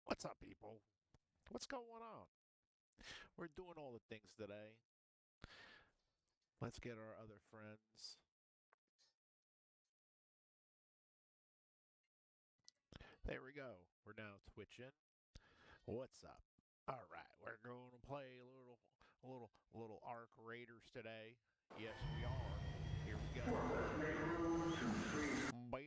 What's up, people? What's going on? We're doing all the things today. Let's get our other friends. There we go. We're now twitching. What's up? All right, we're going to play a little Arc Raiders today. Yes, we are. Here we go. Bam.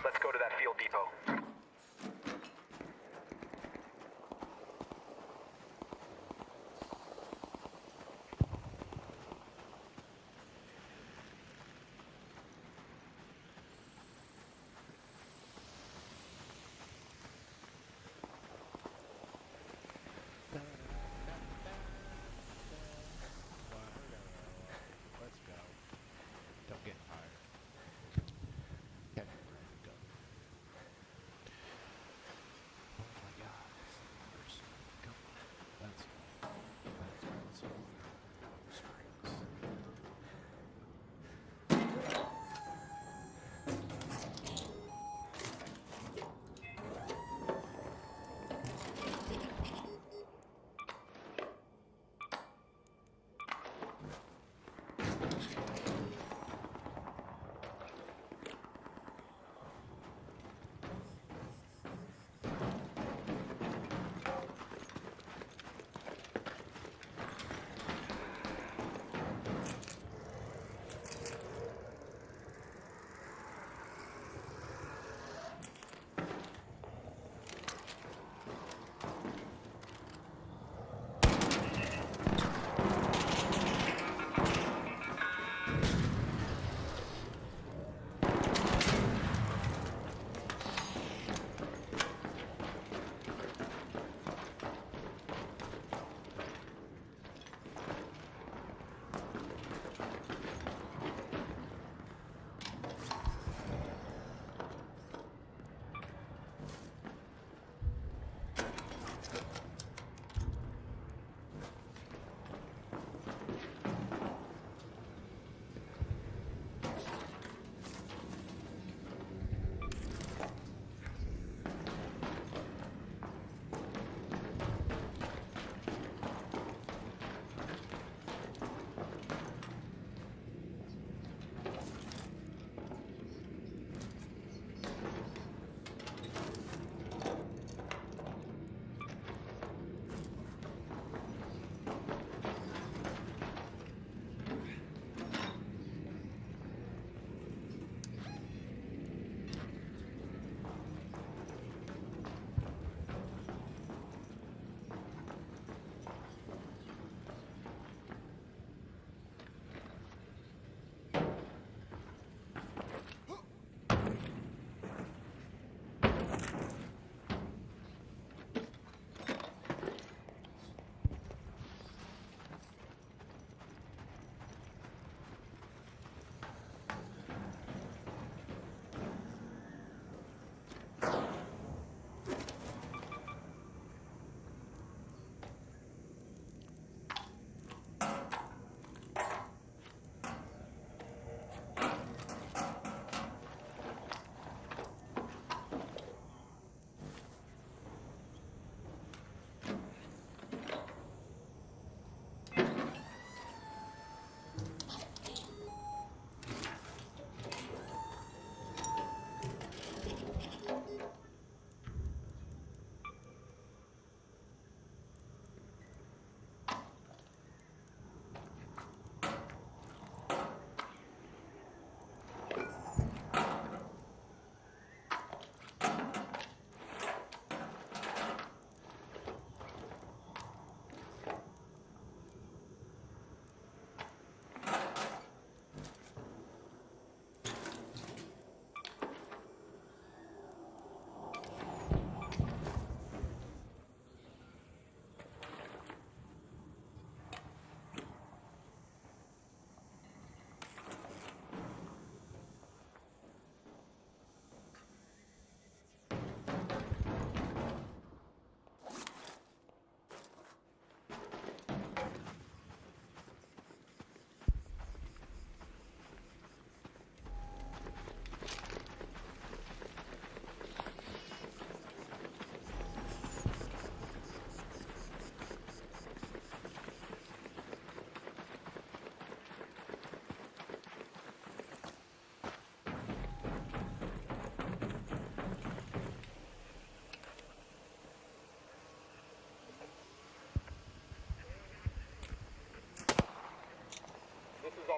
Let's go to that field depot. Let's go. Don't get tired. Catch your breath. Go.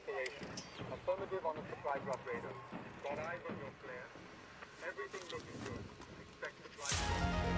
operation. Affirmative on the supply drop radar. Got eyes on your flare. Everything looking good. Expect supply drop.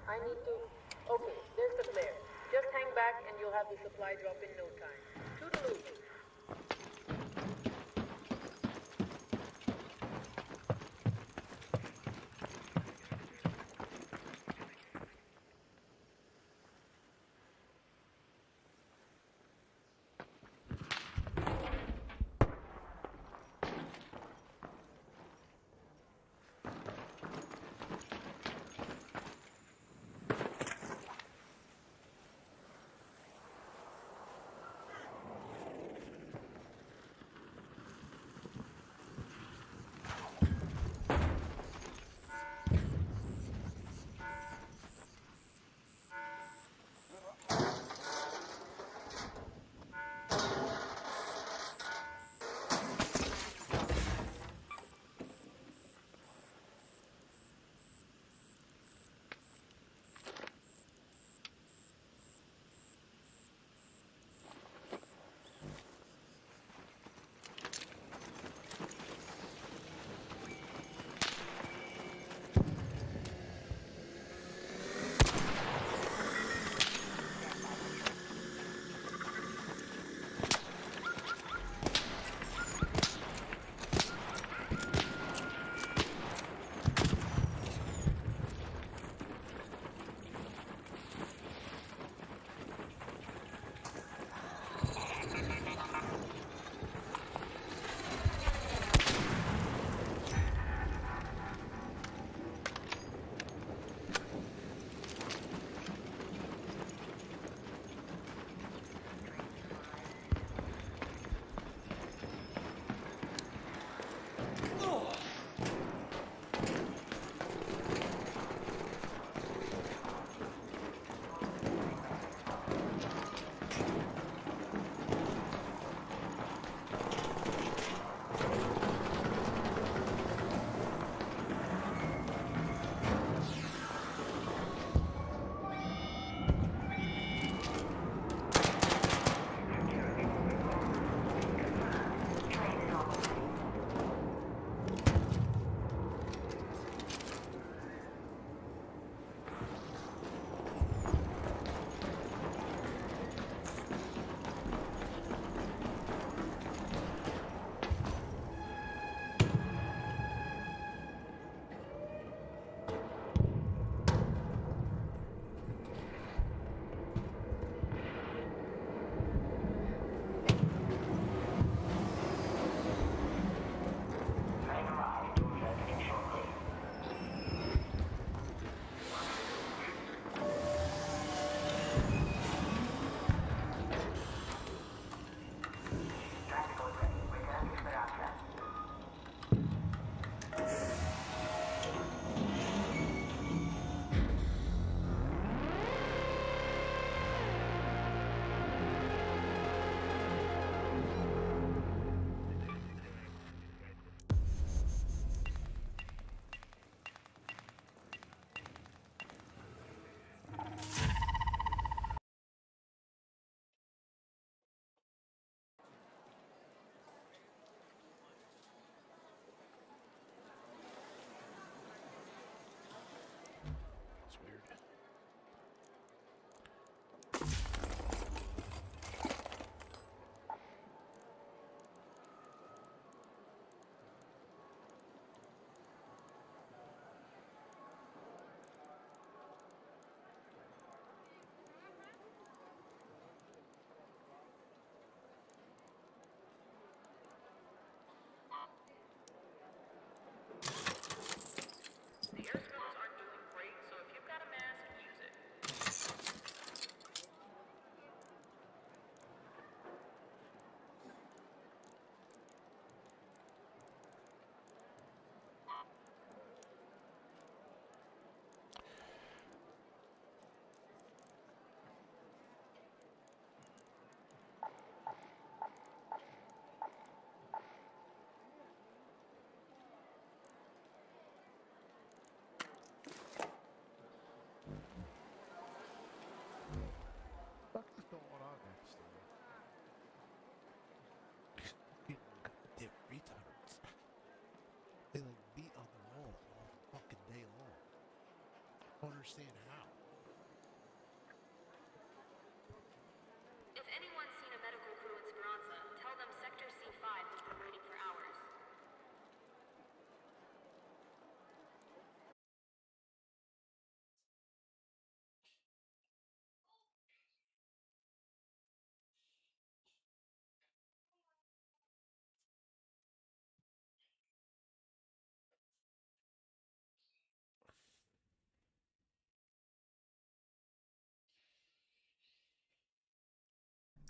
I need to... Okay, there's the flare. Just hang back and you'll have the supply drop in no time. Toodaloo. understand how. If anyone's seen a medical crew in Speranza, tell them Sector C5 has been waiting for hours.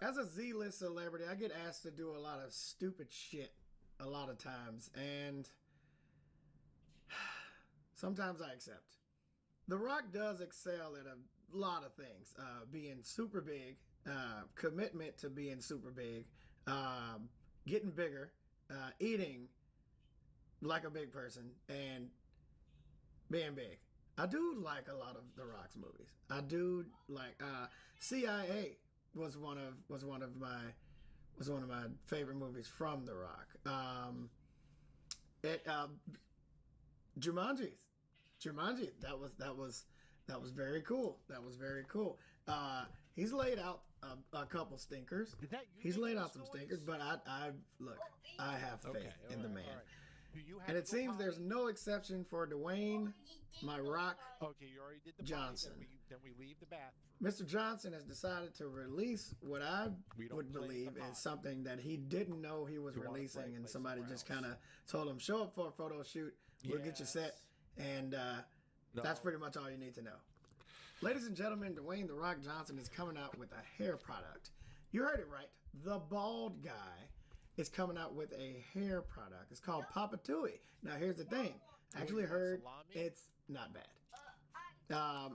As a Z-list celebrity, I get asked to do a lot of stupid shit a lot of times, and sometimes I accept. The Rock does excel at a lot of things. Being super big, commitment to being super big, getting bigger, eating like a big person, and being big. I do like a lot of The Rock's movies. I do like CIA was one of my favorite movies from The Rock. Jumanji, that was very cool. That was very cool. He's laid out a couple stinkers. Did that you He's make laid those out some noise? stinkers, but I look. I have faith Okay, in the all man. right, all right. Do you have And to it go seems there's potty? no exception for Dwayne, my Rock. Okay, you already did the Johnson. potty, then we leave the bathroom. Mr. Johnson has decided to release what I We don't would play believe the is pod. something that he didn't know he was You wanna releasing, play and somebody somewhere just else. kind of told him, show up for a photo shoot, we'll get you set, and that's No. pretty much all you need to know. Ladies and gentlemen, Dwayne The Rock Johnson is coming out with a hair product. You heard it right. The bald guy is coming out with a hair product. It's called Papa Tui. Now, here's the thing. I actually you want, heard salami? it's not bad.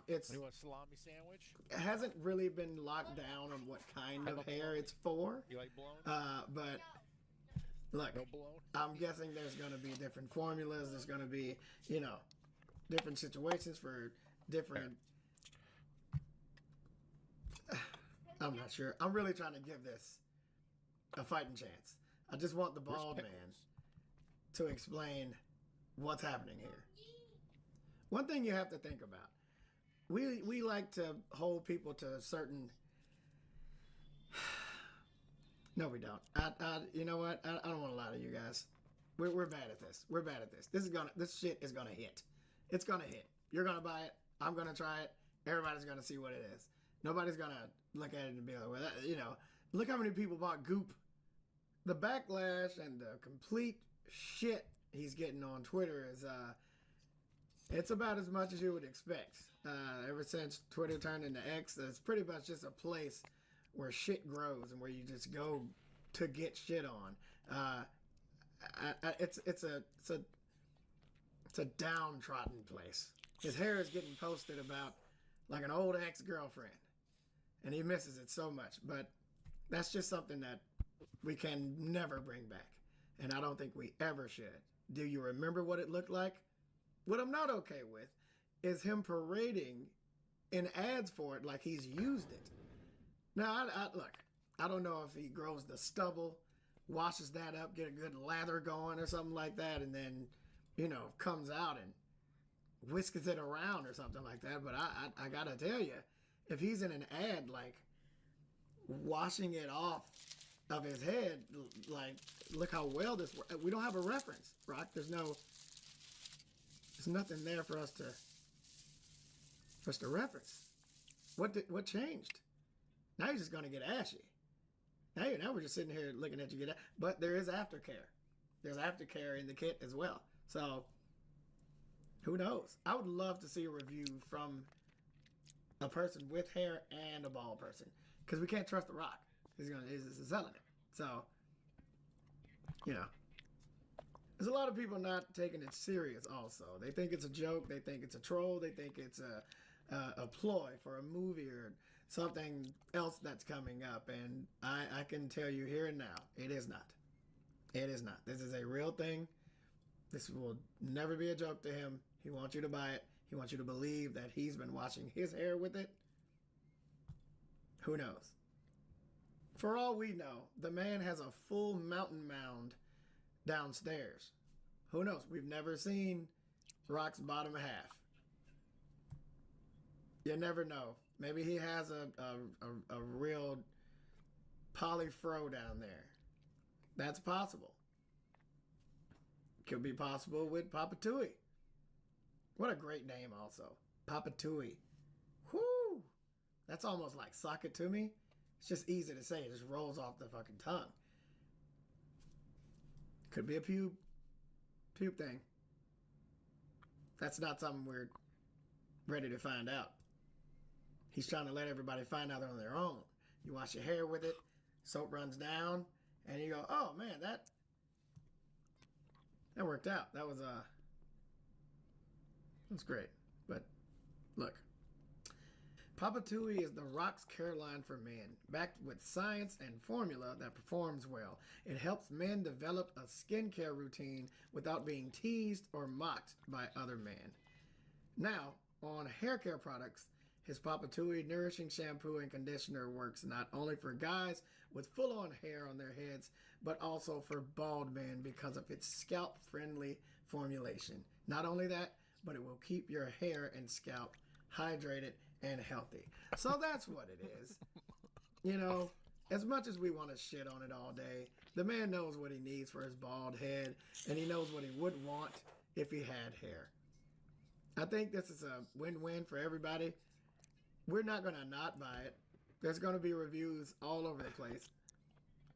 It's You want a salami sandwich? it hasn't really been locked down on what kind of hair it's for. You like blown? But look, No blown? I'm guessing there's going to be different formulas. There's going to be, different situations for different. I'm not sure. I'm really trying to give this a fighting chance. I just want the Where's bald man pickles? to explain what's happening here. One thing you have to think about. We like to hold people to a certain. No, we don't. You know what? I don't want to lie to you guys. We're bad at this. We're bad at this. This shit is gonna hit. It's gonna hit. You're gonna buy it. I'm gonna try it. Everybody's gonna see what it is. Nobody's gonna look at it and be like, well, look how many people bought Goop. The backlash and the complete shit he's getting on Twitter is it's about as much as you would expect. Ever since Twitter turned into X, it's pretty much just a place where shit grows and where you just go to get shit on. It's a downtrodden place. His hair is getting posted about like an old ex-girlfriend, and he misses it so much. But that's just something that we can never bring back, and I don't think we ever should. Do you remember what it looked like? What I'm not okay with is him parading in ads for it like he's used it. Now, look, I don't know if he grows the stubble, washes that up, get a good lather going or something like that, and then, comes out and whisks it around or something like that. But I gotta tell you, if he's in an ad, like, washing it off of his head, like, look how well this works. We don't have a reference, Rock. There's nothing there for us to reference. What changed? Now you're just gonna get ashy. Now we're just sitting here looking at you get. But there is aftercare. There's aftercare in the kit as well. So who knows? I would love to see a review from a person with hair and a bald person, because we can't trust The Rock. He's selling it. So there's a lot of people not taking it serious. Also, they think it's a joke. They think it's a troll. They think it's a ploy for a movie or something else that's coming up. And I can tell you here and now, it is not. It is not. This is a real thing. This will never be a joke to him. He wants you to buy it. He wants you to believe that he's been washing his hair with it. Who knows? For all we know, the man has a full mountain mound downstairs. Who knows? We've never seen Rock's bottom half. You never know. Maybe he has a real polyfro down there. That's possible. Could be possible with Papa Tui. What a great name, also. Papa Tui. Whoo! That's almost like sock it to me. It's just easy to say. It just rolls off the fucking tongue. Could be a pube thing. That's not something we're ready to find out. He's trying to let everybody find out on their own. You wash your hair with it, soap runs down, and you go, oh man, that worked out. That's great. But look, Papa Tui is the Rock's care line for men, backed with science and formula that performs well. It helps men develop a skincare routine without being teased or mocked by other men. Now, on hair care products, his Papa Tui Nourishing Shampoo and Conditioner works not only for guys with full-on hair on their heads, but also for bald men because of its scalp-friendly formulation. Not only that, but it will keep your hair and scalp hydrated and healthy. So that's what it is. You know, as much as we want to shit on it all day, the man knows what he needs for his bald head, and he knows what he would want if he had hair. I think this is a win-win for everybody. We're not going to not buy it. There's going to be reviews all over the place.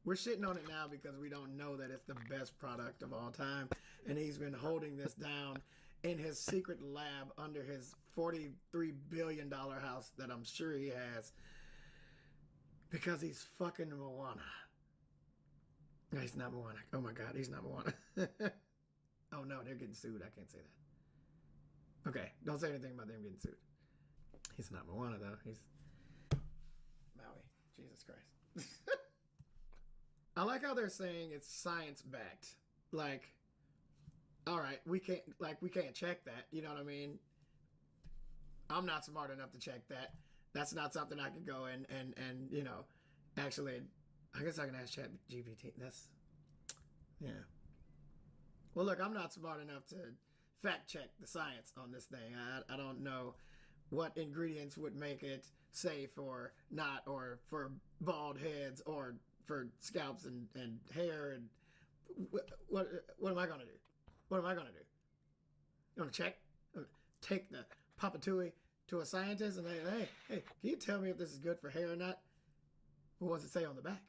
We're shitting on it now because we don't know that it's the best product of all time, and he's been holding this down in his secret lab under his $43 billion house that I'm sure he has because he's fucking Moana. No, he's not Moana. Oh my God, he's not Moana. Oh no, they're getting sued. I can't say that. Okay, don't say anything about them getting sued. He's not Moana though. He's Maui. Jesus Christ. I like how they're saying it's science backed. Like, all right, we can't check that. You know what I mean? I'm not smart enough to check that. That's not something I could go and you know, actually, I guess I can ask ChatGPT. Yeah. Well, look, I'm not smart enough to fact check the science on this thing. I don't know what ingredients would make it safe or not, or for bald heads or for scalps and hair. And what am I going to do? What am I going to do? You want to check? Take the Papa Tui to a scientist and hey, can you tell me if this is good for hair or not? What does it say on the back?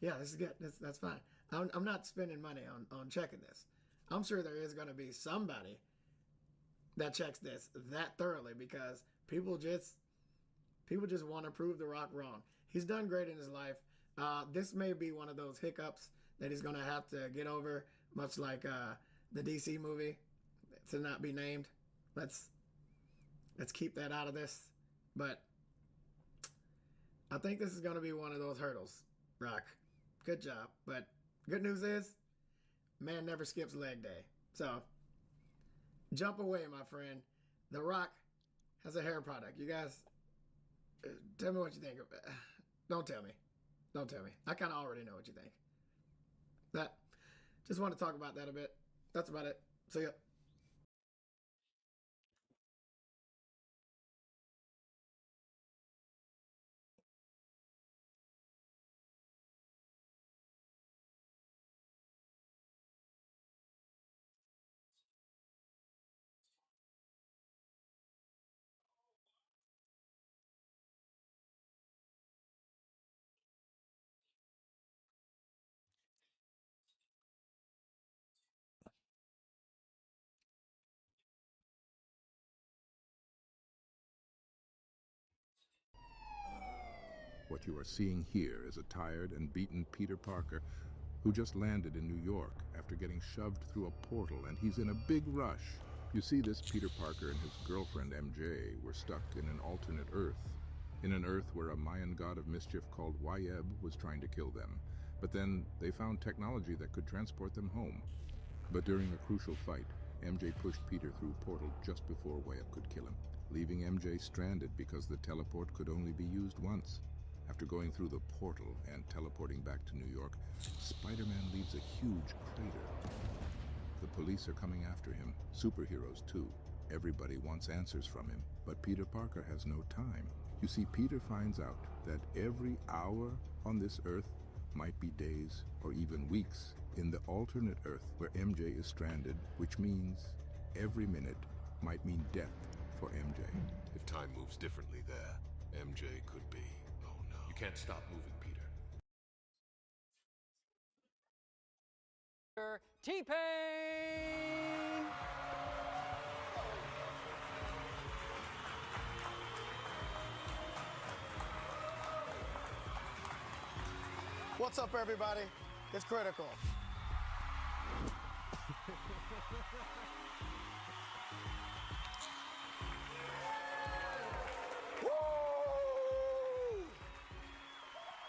Yeah, this is good. That's fine. I'm not spending money on checking this. I'm sure there is going to be somebody that checks this that thoroughly because people just want to prove The Rock wrong. He's done great in his life. This may be one of those hiccups that he's going to have to get over, much like the DC movie to not be named. Let's keep that out of this. But I think this is going to be one of those hurdles, Rock. Good job. But good news is, man never skips leg day. So jump away, my friend. The Rock has a hair product. You guys, tell me what you think. Don't tell me. Don't tell me. I kind of already know what you think. Just want to talk about that a bit. That's about it. See ya. What you are seeing here is a tired and beaten Peter Parker who just landed in New York after getting shoved through a portal, and he's in a big rush. You see, this Peter Parker and his girlfriend MJ were stuck in an alternate Earth. In an Earth where a Mayan god of mischief called Wyeb was trying to kill them. But then they found technology that could transport them home. But during a crucial fight, MJ pushed Peter through a portal just before Wyeb could kill him, leaving MJ stranded because the teleport could only be used once. After going through the portal and teleporting back to New York, Spider-Man leaves a huge crater. The police are coming after him, superheroes too. Everybody wants answers from him, but Peter Parker has no time. You see, Peter finds out that every hour on this Earth might be days or even weeks in the alternate Earth where MJ is stranded, which means every minute might mean death for MJ. If time moves differently there, MJ could be. Oh no. You can't stop moving, Peter. T-Pain! What's up, everybody? It's Critical. Woo!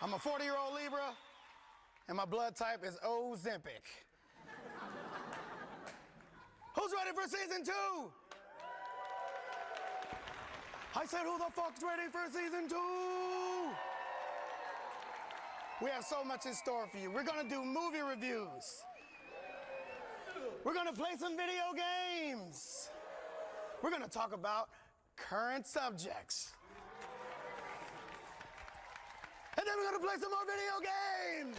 I'm a 40-year-old Libra, and my blood type is Ozempic. Who's ready for season 2? I said, who the fuck's ready for season 2? We have so much in store for you. We're gonna do movie reviews. We're gonna play some video games. We're gonna talk about current subjects. And then we're gonna play some more video games.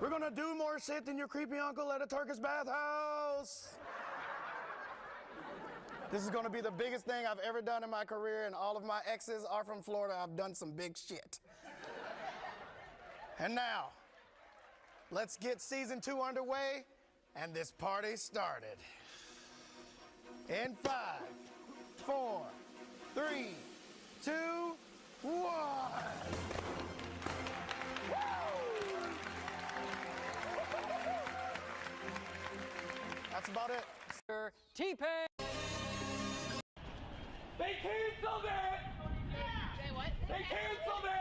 We're gonna do more shit than your creepy uncle at a Turkish bathhouse. This is gonna be the biggest thing I've ever done in my career, and all of my exes are from Florida. I've done some big shit. And now, let's get season 2 underway and this party started. In 5, 4, 3, 2, 1. That's about it. T-Pain! They canceled it! Say what? They canceled it!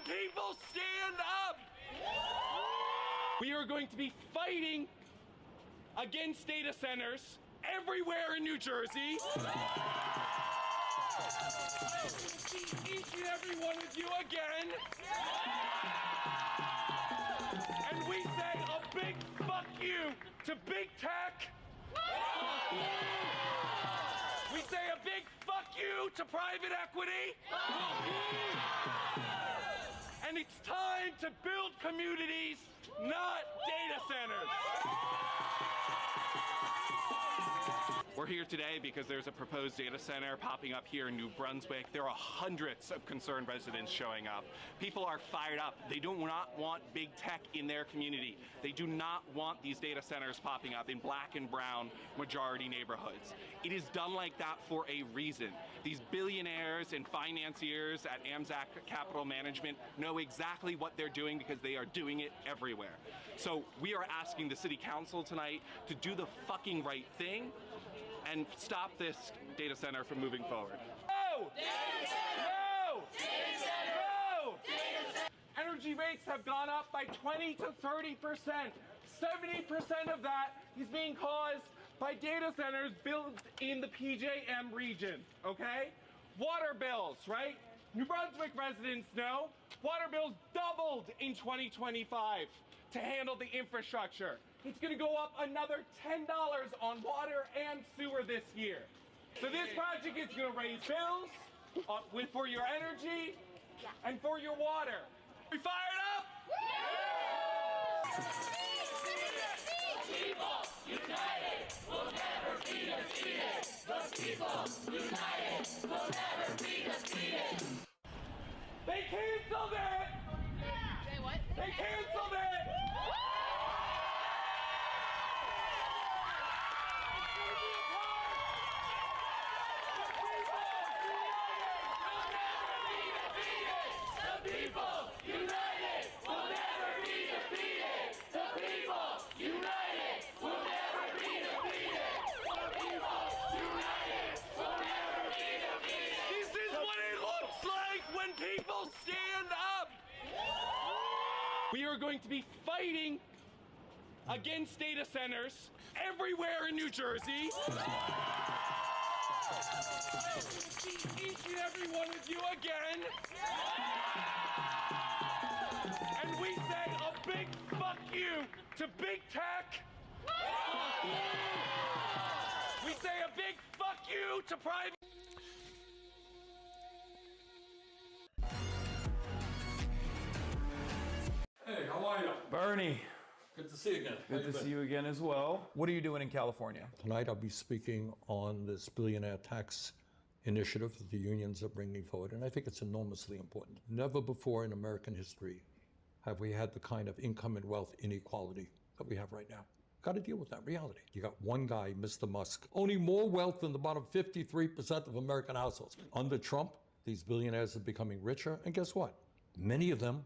People stand up! We are going to be fighting against data centers everywhere in New Jersey. Each and every one of you again. And we say a big fuck you to big tech. We say a big fuck you to private equity. And it's time to build communities, not data centers. We're here today because there's a proposed data center popping up here in New Brunswick. There are hundreds of concerned residents showing up. People are fired up. They do not want big tech in their community. They do not want these data centers popping up in black and brown majority neighborhoods. It is done like that for a reason. These billionaires and financiers at AMZAC Capital Management know exactly what they're doing because they are doing it everywhere. So we are asking the city council tonight to do the fucking right thing and stop this data center from moving forward. No! No! No! Energy rates have gone up by 20 to 30%. 70% of that is being caused by data centers built in the PJM region, okay? Water bills, right? New Brunswick residents know water bills doubled in 2025 to handle the infrastructure. It's gonna go up another $10 on water and sewer this year. So this project is gonna raise bills for your energy and for your water. We fired up? People united will never be defeated. The people united will never be defeated. They canceled it! Say what? They canceled it! The people united will never be defeated. The people united will never be defeated. The people united will never be defeated. This is what it looks like when We are going to be fighting against data centers everywhere in New Jersey. I will see each and every one of you again. And we say a big fuck you to big tech. We say a big fuck you to private. Hey, how are you? Bernie, Good to see you again. good to see you again as well. What are you doing in California? Tonight I'll be speaking on this billionaire tax initiative that the unions are bringing forward, and I think it's enormously important. Never before in American history have we had the kind of income and wealth inequality that we have right now. Got to deal with that reality. You got one guy, Mr. Musk, owning more wealth than the bottom 53% of American households. Under Trump, these billionaires are becoming richer, and guess what? Many of them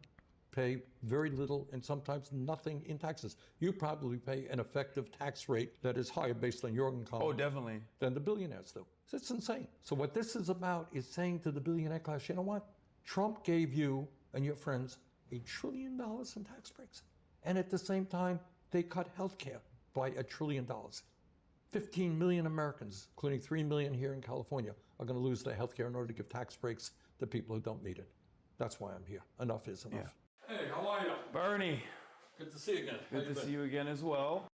pay very little and sometimes nothing in taxes. You probably pay an effective tax rate that is higher based on your income. Oh, definitely. Than the billionaires do. So it's insane. So what this is about is saying to the billionaire class, you know what? Trump gave you and your friends $1 trillion in tax breaks. And at the same time, they cut healthcare by $1 trillion. 15 million Americans, including 3 million here in California, are going to lose their healthcare in order to give tax breaks to people who don't need it. That's why I'm here. Enough is enough. Yeah. Hey, how are you? Bernie, Good to see you again. good to see you again as well.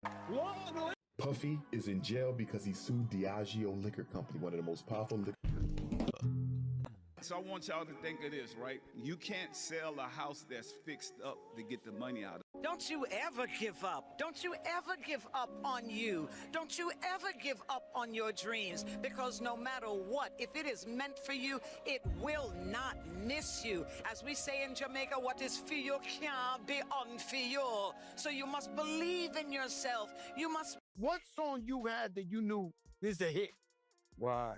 Puffy is in jail because he sued Diageo Liquor Company, one of the most powerful liquor. So I want y'all to think of this, right? You can't sell a house that's fixed up to get the money out of it. Don't you ever give up. Don't you ever give up on you. Don't you ever give up on your dreams, because no matter what, if it is meant for you, it will not miss you. As we say in Jamaica, what is for you can't be unfor you. So you must believe in yourself. You must. What song you had that you knew is a hit? Why?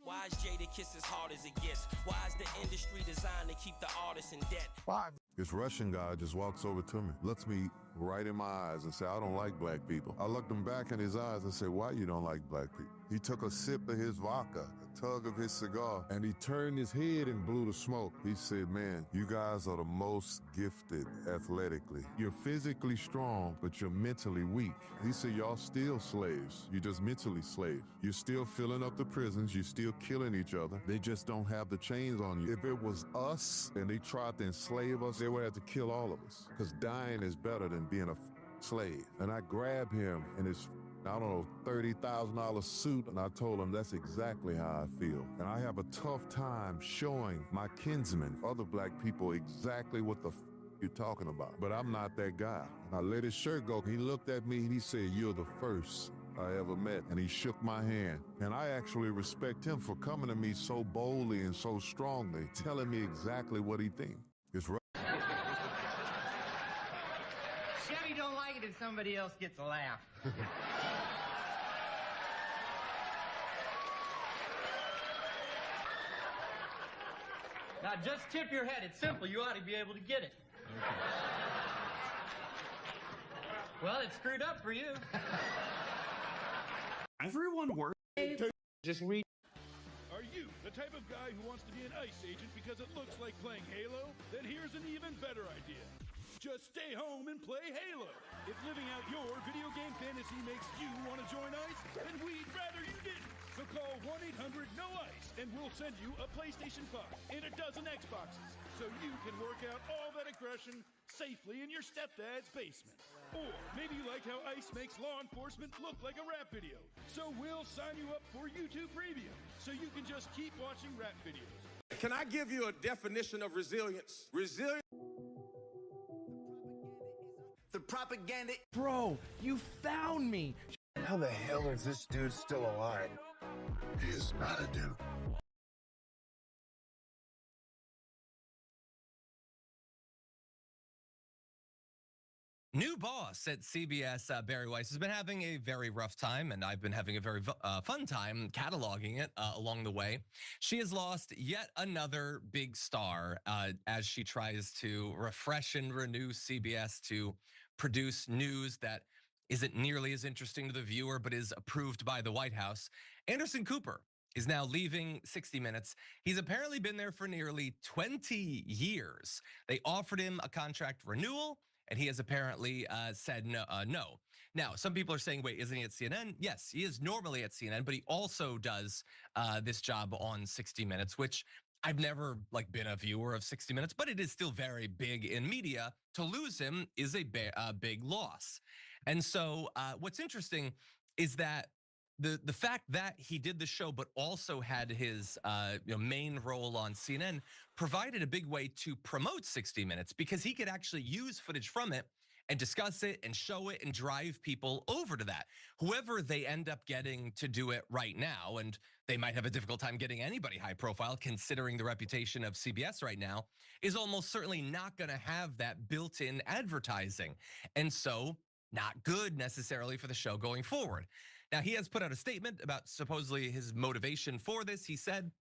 Why is Jada Kiss as hard as it gets? Why is the industry designed to keep the artists in debt? Five. This Russian guy just walks over to me, looks me right in my eyes and say, I don't like black people. I looked him back in his eyes and said, why you don't like black people? He took a sip of his vodka, a tug of his cigar, and he turned his head and blew the smoke. He said, man, you guys are the most gifted athletically. You're physically strong, but you're mentally weak. He said, y'all still slaves. You're just mentally slaves. You're still filling up the prisons. You're still killing each other. They just don't have the chains on you. If it was us and they tried to enslave us, they would have to kill all of us, because dying is better than being a slave. And I grabbed him in his, I don't know, $30,000 suit, and I told him that's exactly how I feel. And I have a tough time showing my kinsmen, other black people, exactly what the you're talking about. But I'm not that guy. And I let his shirt go. He looked at me and he said, you're the first I ever met. And he shook my hand. And I actually respect him for coming to me so boldly and so strongly, telling me exactly what he thinks. It's right. Chevy don't like it if somebody else gets a laugh. Now just tip your head. It's simple. You ought to be able to get it. Well, it's screwed up for you. Everyone works. Just read. Are you the type of guy who wants to be an ICE agent because it looks like playing Halo? Then here's an even better idea. Just stay home and play Halo. If living out your video game fantasy makes you want to join ICE, then we'd rather you didn't. So call 1-800-NO-ICE and we'll send you a PlayStation 5 and a dozen Xboxes so you can work out all that aggression safely in your stepdad's basement. Or maybe you like how ICE makes law enforcement look like a rap video. So we'll sign you up for YouTube Premium so you can just keep watching rap videos. Can I give you a definition of resilience? Resilience. The propaganda. Bro, you found me. How the hell is this dude still alive? He is not a dude. New boss at CBS, Barry Weiss, has been having a very rough time, and I've been having a very fun time cataloging it along the way. She has lost yet another big star as she tries to refresh and renew CBS to produce news that isn't nearly as interesting to the viewer, but is approved by the White House. Anderson Cooper is now leaving 60 Minutes. He's apparently been there for nearly 20 years. They offered him a contract renewal, and he has apparently said no, no. Now, some people are saying, wait, isn't he at CNN? Yes, he is normally at CNN, but he also does this job on 60 Minutes, which I've never been a viewer of 60 Minutes, but it is still very big in media. To lose him is a big loss. And so what's interesting is that the fact that he did the show, but also had his main role on CNN, provided a big way to promote 60 Minutes because he could actually use footage from it and discuss it and show it and drive people over to that. Whoever they end up getting to do it right now, and they might have a difficult time getting anybody high profile considering the reputation of CBS right now, is almost certainly not going to have that built-in advertising. And so not good necessarily for the show going forward. Now, he has put out a statement about supposedly his motivation for this. He said,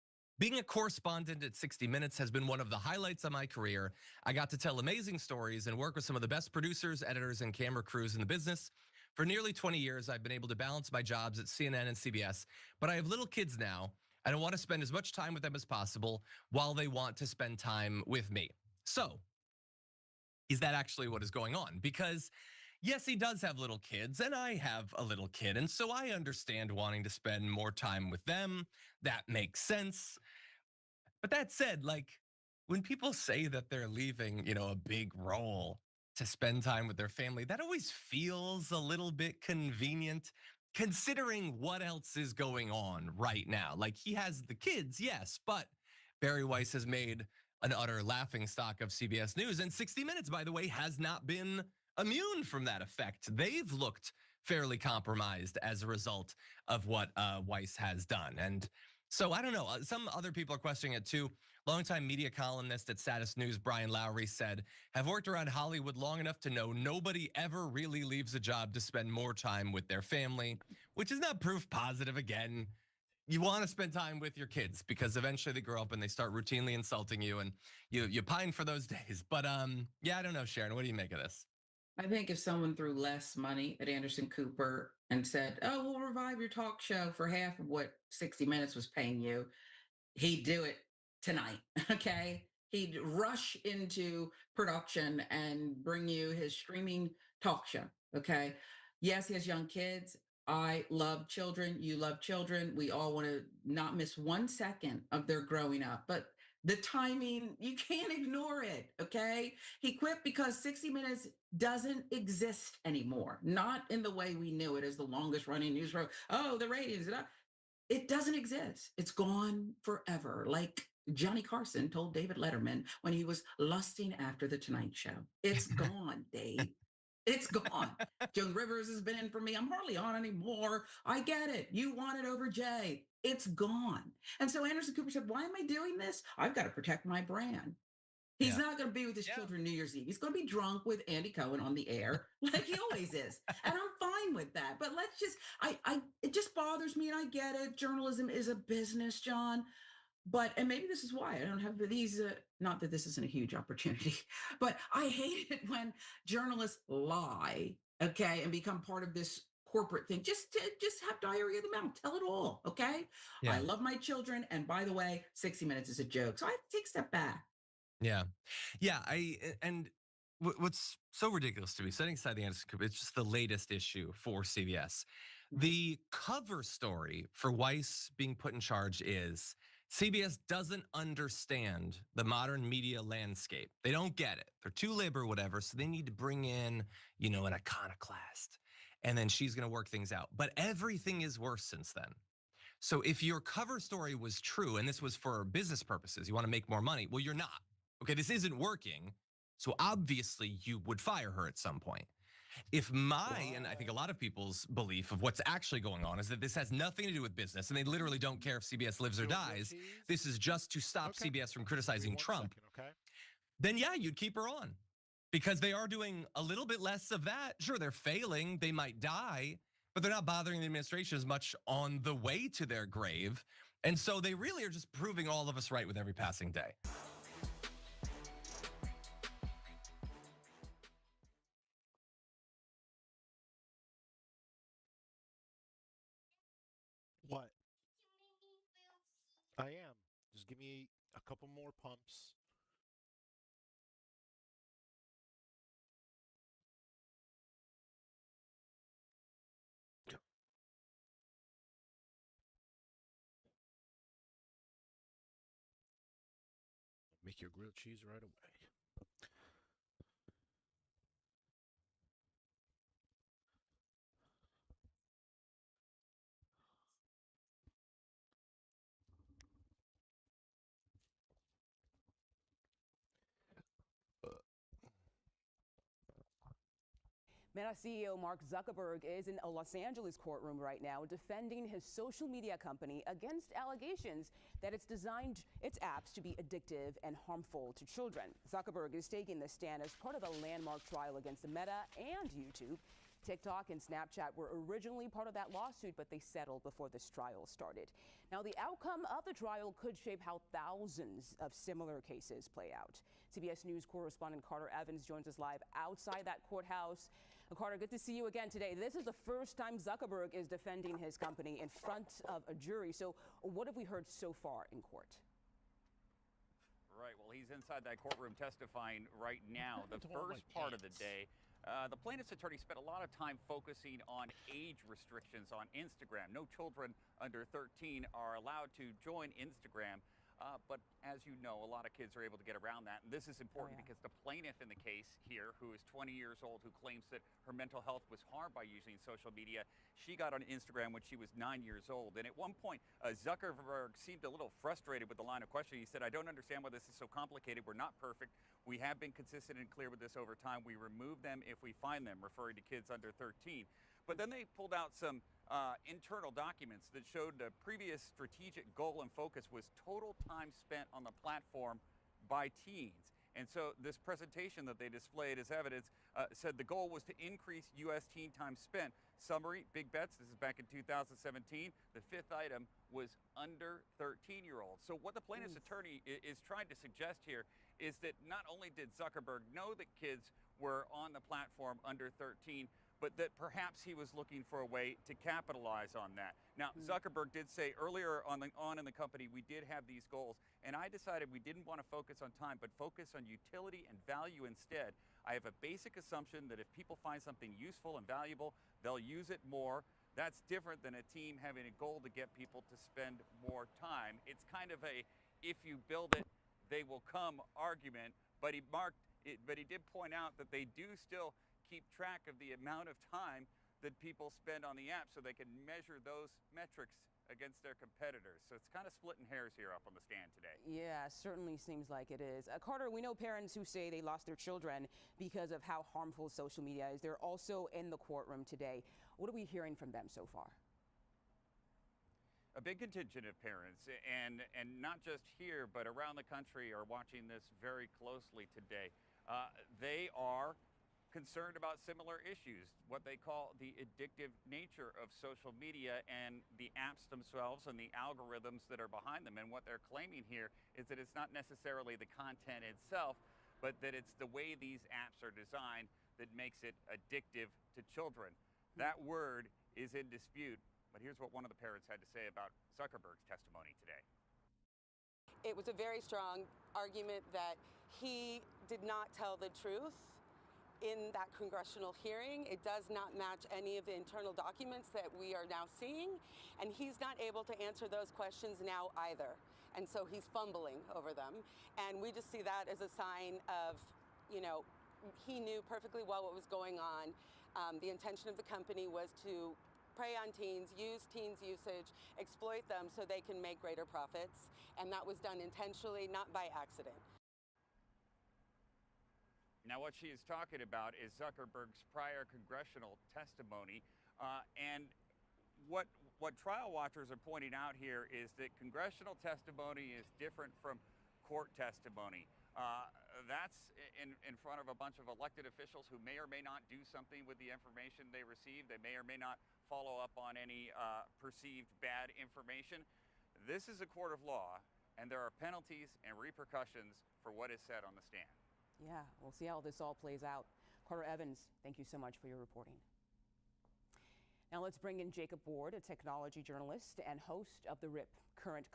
being a correspondent at 60 Minutes has been one of the highlights of my career. I got to tell amazing stories and work with some of the best producers, editors, and camera crews in the business. For nearly 20 years, I've been able to balance my jobs at CNN and CBS, but I have little kids now. I don't want to spend as much time with them as possible while they want to spend time with me. So, is that actually what is going on? Because yes, he does have little kids, and I have a little kid, and so I understand wanting to spend more time with them. That makes sense. But that said, when people say that they're leaving, a big role to spend time with their family, that always feels a little bit convenient considering what else is going on right now. Like, he has the kids, yes, but Barry Weiss has made an utter laughingstock of CBS News, and 60 Minutes, by the way, has not been immune from that effect. They've looked fairly compromised as a result of what Weiss has done. And so I don't know, some other people are questioning it too. Longtime media columnist at Status News, Brian Lowry, said, have worked around Hollywood long enough to know nobody ever really leaves a job to spend more time with their family, which is not proof positive again. You want to spend time with your kids because eventually they grow up and they start routinely insulting you, and you pine for those days. But yeah, I don't know, Sharon, what do you make of this? I think if someone threw less money at Anderson Cooper and said, "Oh, we'll revive your talk show for half of what 60 Minutes was paying you," he'd do it tonight. Okay. He'd rush into production and bring you his streaming talk show. Okay. Yes, he has young kids. I love children. You love children. We all want to not miss 1 second of their growing up. But the timing, you can't ignore it. Okay. He quit because 60 Minutes doesn't exist anymore. Not in the way we knew it as the longest running news show. Oh, the ratings. It doesn't exist. It's gone forever. Like Johnny Carson told David Letterman when he was lusting after the Tonight Show. It's gone, Dave. It's gone. Joan Rivers has been in for me. I'm hardly on anymore. I get it. You want it over Jay. It's gone. And so Anderson Cooper said, why am I doing this? I've got to protect my brand. He's not going to be with his children New Year's Eve. He's going to be drunk with Andy Cohen on the air, like he always is. And I'm fine with that. But let's just, it just bothers me, and I get it. Journalism is a business, John. But, and maybe this is why I don't have these, not that this isn't a huge opportunity, but I hate it when journalists lie, okay, and become part of this corporate thing. Just have diarrhea of the mouth. Tell it all, okay? Yeah. I love my children. And by the way, 60 Minutes is a joke. So I have to take a step back. Yeah. And what's so ridiculous to me, setting aside the Anderson Cooper, it's just the latest issue for CBS. The cover story for Weiss being put in charge is CBS doesn't understand the modern media landscape. They don't get it. They're too liberal, whatever. So they need to bring in, an iconoclast. And then she's going to work things out. But everything is worse since then. So if your cover story was true, and this was for business purposes, you want to make more money, well, you're not. Okay, this isn't working. So obviously you would fire her at some point. If and I think a lot of people's belief of what's actually going on is that this has nothing to do with business, and they literally don't care if CBS lives or dies. This is just to stop CBS from criticizing Trump. Then yeah, you'd keep her on because they are doing a little bit less of that. Sure, they're failing. They might die, but they're not bothering the administration as much on the way to their grave. And so they really are just proving all of us right with every passing day. What? I am. Just give me a couple more pumps. Make your grilled cheese right away. Meta CEO Mark Zuckerberg is in a Los Angeles courtroom right now defending his social media company against allegations that it's designed its apps to be addictive and harmful to children. Zuckerberg is taking the stand as part of a landmark trial against Meta and YouTube. TikTok and Snapchat were originally part of that lawsuit, but they settled before this trial started. Now, the outcome of the trial could shape how thousands of similar cases play out. CBS News correspondent Carter Evans joins us live outside that courthouse. Carter, good to see you again today. This is the first time Zuckerberg is defending his company in front of a jury. So what have we heard so far in court? Right, well, he's inside that courtroom testifying right now. The first part of the day, the plaintiff's attorney spent a lot of time focusing on age restrictions on Instagram. No children under 13 are allowed to join Instagram. But as you know, a lot of kids are able to get around that. And this is important because the plaintiff in the case here, who is 20 years old, who claims that her mental health was harmed by using social media, she got on Instagram when she was 9 years old. And at one point, Zuckerberg seemed a little frustrated with the line of questioning. He said, "I don't understand why this is so complicated. We're not perfect. We have been consistent and clear with this over time. We remove them if we find them," referring to kids under 13. But then they pulled out some internal documents that showed the previous strategic goal and focus was total time spent on the platform by teens. And so this presentation that they displayed as evidence said the goal was to increase U.S. teen time spent. Summary, big bets, this is back in 2017. The fifth item was under 13-year-olds. So what the plaintiff's attorney is trying to suggest here is that not only did Zuckerberg know that kids were on the platform under 13, but that perhaps he was looking for a way to capitalize on that. Now, Zuckerberg did say earlier on in the company, we did have these goals, and I decided we didn't want to focus on time, but focus on utility and value instead. I have a basic assumption that if people find something useful and valuable, they'll use it more. That's different than a team having a goal to get people to spend more time. It's kind of a, if you build it, they will come argument, but he did point out that they do still keep track of the amount of time that people spend on the app so they can measure those metrics against their competitors. So it's kind of splitting hairs here up on the stand today. Yeah, certainly seems like it is. Carter, we know parents who say they lost their children because of how harmful social media is. They're also in the courtroom today. What are we hearing from them so far? A big contingent of parents, and not just here, but around the country, are watching this very closely today. They are concerned about similar issues, what they call the addictive nature of social media and the apps themselves and the algorithms that are behind them. And what they're claiming here is that it's not necessarily the content itself, but that it's the way these apps are designed that makes it addictive to children. That word is in dispute, but here's what one of the parents had to say about Zuckerberg's testimony today. It was a very strong argument that he did not tell the truth in that congressional hearing. It does not match any of the internal documents that we are now seeing, and he's not able to answer those questions now either. And so he's fumbling over them. And we just see that as a sign of, you know, he knew perfectly well what was going on. The intention of the company was to prey on teens, use teens' usage, exploit them so they can make greater profits. And that was done intentionally, not by accident. Now, what she is talking about is Zuckerberg's prior congressional testimony. And what trial watchers are pointing out here is that congressional testimony is different from court testimony. That's in front of a bunch of elected officials who may or may not do something with the information they receive. They may or may not follow up on any perceived bad information. This is a court of law, and there are penalties and repercussions for what is said on the stand. Yeah, we'll see how this all plays out. Carter Evans, thank you so much for your reporting. Now let's bring in Jacob Ward, a technology journalist and host of the Rip Current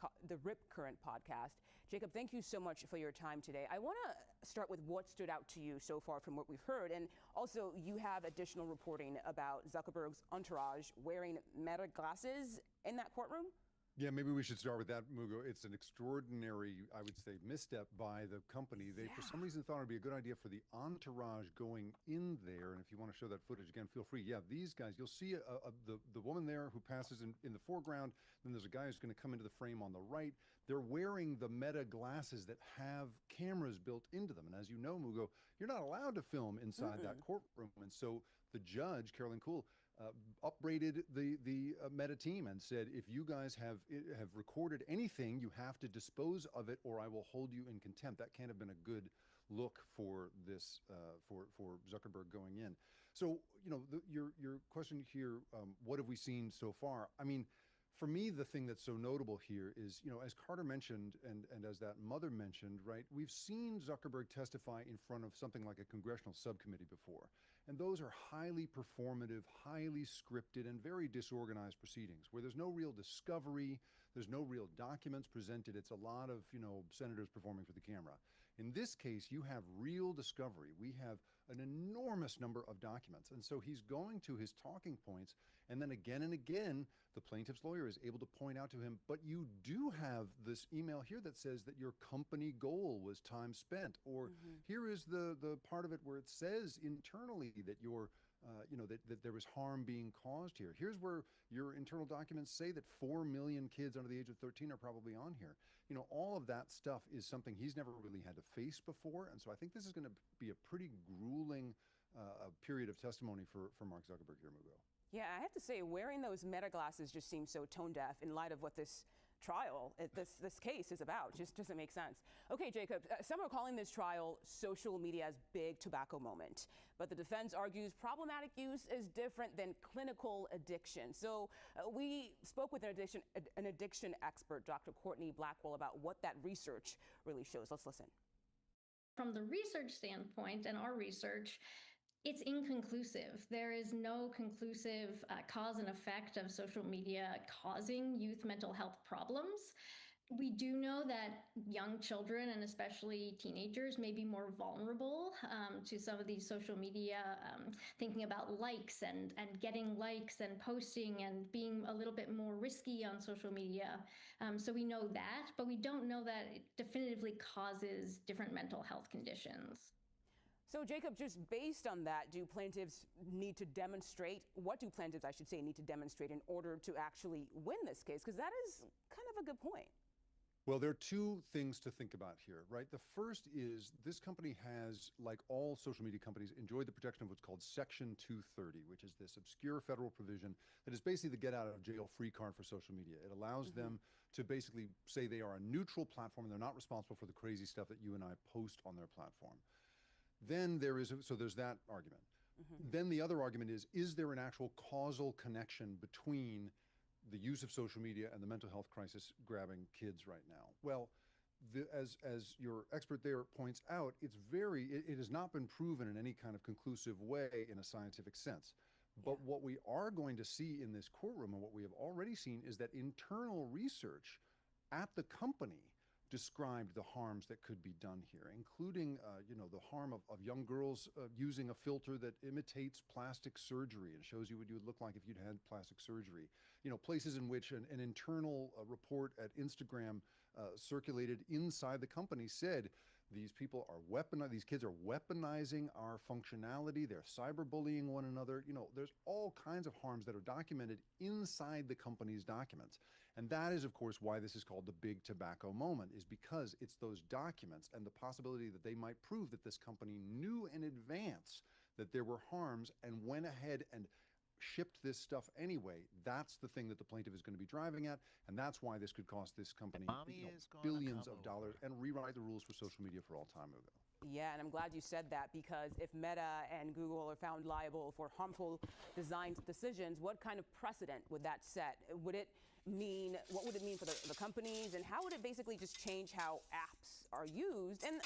podcast. Jacob, thank you so much for your time today. I want to start with what stood out to you so far from what we've heard, and also you have additional reporting about Zuckerberg's entourage wearing Meta glasses in that courtroom. Yeah, maybe we should start with that, Mugo. It's an extraordinary, I would say, misstep by the company. They, for some reason, thought it would be a good idea for the entourage going in there. And if you want to show that footage again, feel free. Yeah, these guys, you'll see the woman there who passes in the foreground. Then there's a guy who's going to come into the frame on the right. They're wearing the Meta glasses that have cameras built into them. And as you know, Mugo, you're not allowed to film inside that courtroom. And so the judge, Carolyn Kuhl, upbraided the Meta team and said, if you guys have recorded anything, you have to dispose of it, or I will hold you in contempt. That can't have been a good look for this for Zuckerberg going in. So, you know, your question here, what have we seen so far? I mean, for me, the thing that's so notable here is, you know, as Carter mentioned and as that mother mentioned, right, we've seen Zuckerberg testify in front of something like a congressional subcommittee before. And those are highly performative, highly scripted, and very disorganized proceedings where there's no real discovery, there's no real documents presented. It's a lot of, you know, senators performing for the camera. In this case, you have real discovery. We have an enormous number of documents. And so he's going to his talking points, and then again and again, the plaintiff's lawyer is able to point out to him, but you do have this email here that says that your company goal was time spent, or here is the part of it where it says internally that your you know, that there was harm being caused here. Here's where your internal documents say that 4 million kids under the age of 13 are probably on here. You know, all of that stuff is something he's never really had to face before. And so I think this is going to be a pretty grueling period of testimony for Mark Zuckerberg here, Mugo. Yeah, I have to say, wearing those Meta glasses just seems so tone deaf in light of what this trial, this case is about. Just doesn't make sense. Okay, Jacob, some are calling this trial social media's big tobacco moment, but the defense argues problematic use is different than clinical addiction. So we spoke with an addiction expert, Dr. Courtney Blackwell, about what that research really shows. Let's listen. From the research standpoint and our research, it's inconclusive. There is no conclusive cause and effect of social media causing youth mental health problems. We do know that young children, and especially teenagers, may be more vulnerable to some of these social media, thinking about likes and getting likes and posting and being a little bit more risky on social media. So we know that, but we don't know that it definitively causes different mental health conditions. So, Jacob, just based on that, do plaintiffs need to demonstrate, what do plaintiffs, I should say, need to demonstrate in order to actually win this case? Because that is kind of a good point. Well, there are two things to think about here, right? The first is this company has, like all social media companies, enjoyed the protection of what's called Section 230, which is this obscure federal provision that is basically the get out of jail free card for social media. It allows them to basically say they are a neutral platform and they're not responsible for the crazy stuff that you and I post on their platform. Then there is, so there's that argument. Then the other argument is there an actual causal connection between the use of social media and the mental health crisis grabbing kids right now? Well, as your expert there points out, it has not been proven in any kind of conclusive way in a scientific sense. But what we are going to see in this courtroom, and what we have already seen, is that internal research at the company described the harms that could be done here, including, you know, the harm of young girls using a filter that imitates plastic surgery and shows you what you would look like if you'd had plastic surgery. You know, places in which an internal report at Instagram circulated inside the company said these kids are weaponizing our functionality. They're cyberbullying one another. You know, there's all kinds of harms that are documented inside the company's documents. And that is, of course, why this is called the big tobacco moment, is because it's those documents and the possibility that they might prove that this company knew in advance that there were harms and went ahead and shipped this stuff anyway. That's the thing that the plaintiff is going to be driving at, and that's why this could cost this company billions of dollars and rewrite the rules for social media for all time ago. Yeah, and I'm glad you said that, because if Meta and Google are found liable for harmful design decisions, what kind of precedent would that set? What would it mean for the companies, and how would it basically just change how apps are used? And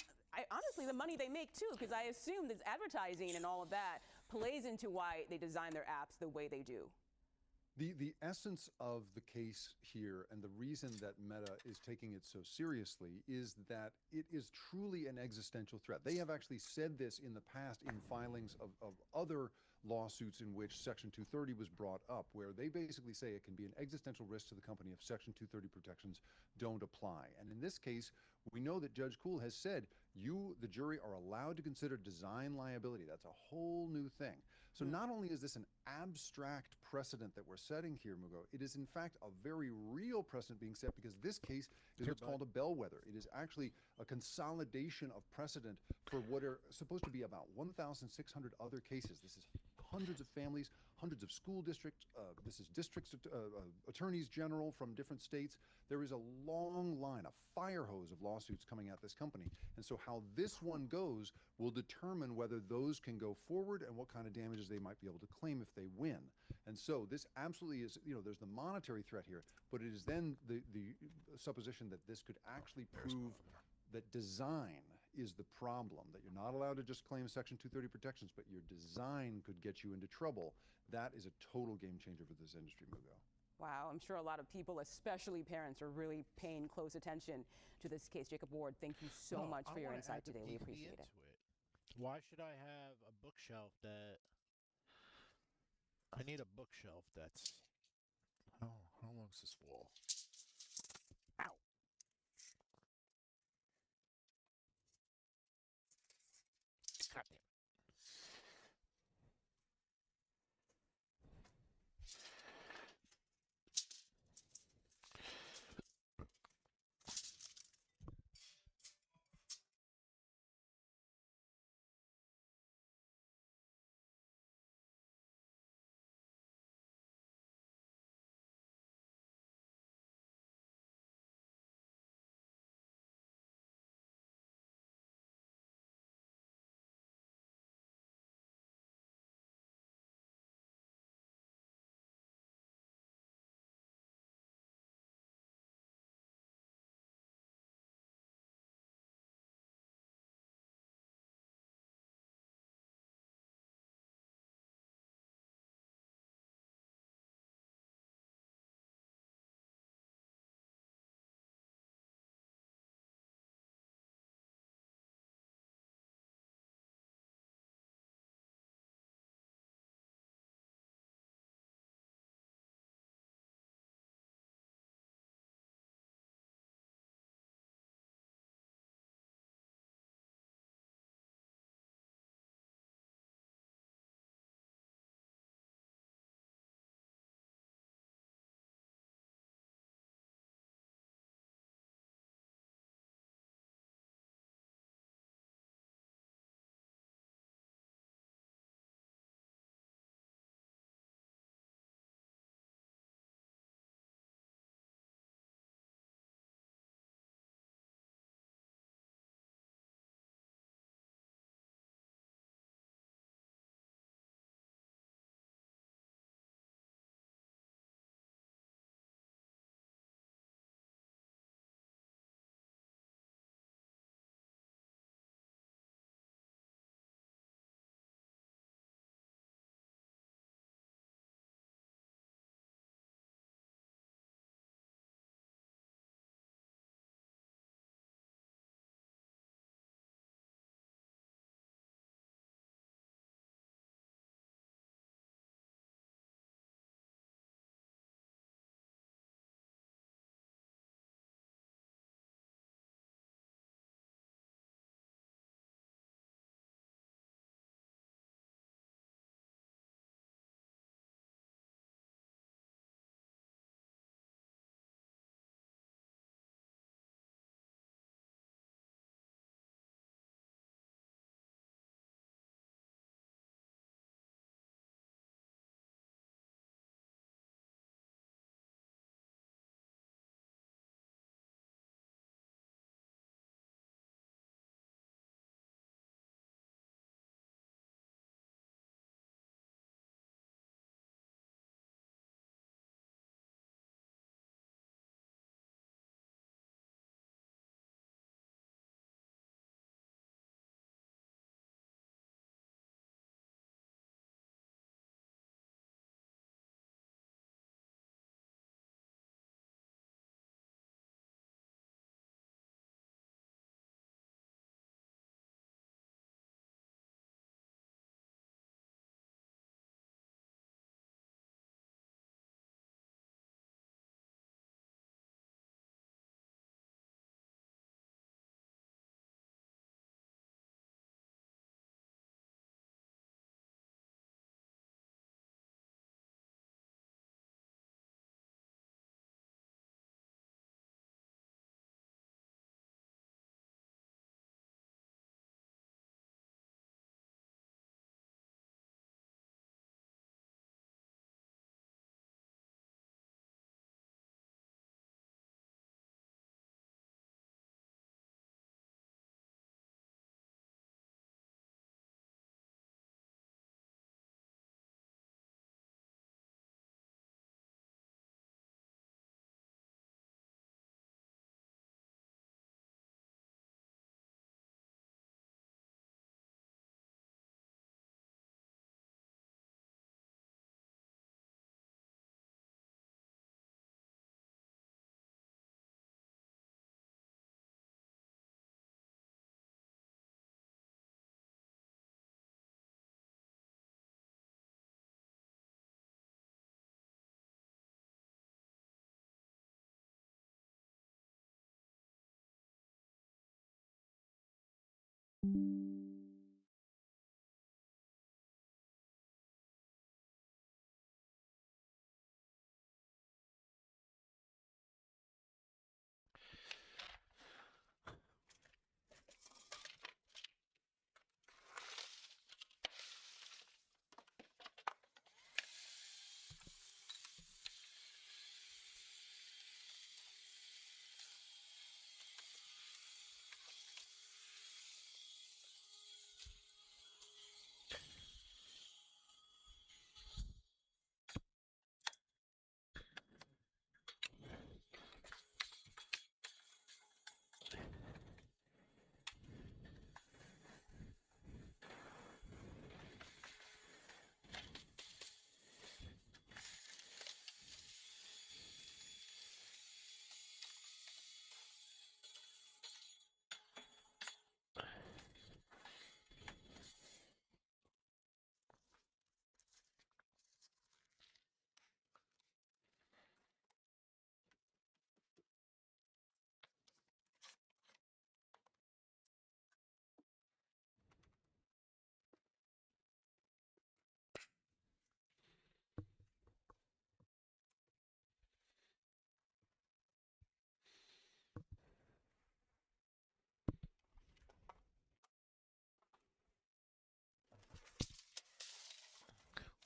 honestly, the money they make too, because I assume this advertising and all of that plays into why they design their apps the way they do. The essence of the case here and the reason that Meta is taking it so seriously is that it is truly an existential threat. They have actually said this in the past in filings of other lawsuits in which Section 230 was brought up, where they basically say it can be an existential risk to the company if Section 230 protections don't apply. And in this case, we know that Judge Kuhl has said you, the jury, are allowed to consider design liability. That's a whole new thing. So not only is this an abstract precedent that we're setting here, Mugo, it is in fact a very real precedent being set, because this case is what's called a bellwether. It is actually a consolidation of precedent for what are supposed to be about 1,600 other cases. This is hundreds of families, hundreds of school districts. This is districts, attorneys general from different states. There is a long line, a fire hose of lawsuits coming at this company. And so how this one goes will determine whether those can go forward and what kind of damages they might be able to claim if they win. And so this absolutely is, there's the monetary threat here, but it is then the supposition that this could actually prove that design is the problem, that you're not allowed to just claim Section 230 protections, but your design could get you into trouble. That is a total game changer for this industry, Mugo. Wow, I'm sure a lot of people, especially parents, are really paying close attention to this case. Jacob Ward, thank you so much for your insight today. We appreciate it. Why should I have a bookshelf that... I need a bookshelf that's... How long is this wall? Ow! God damn.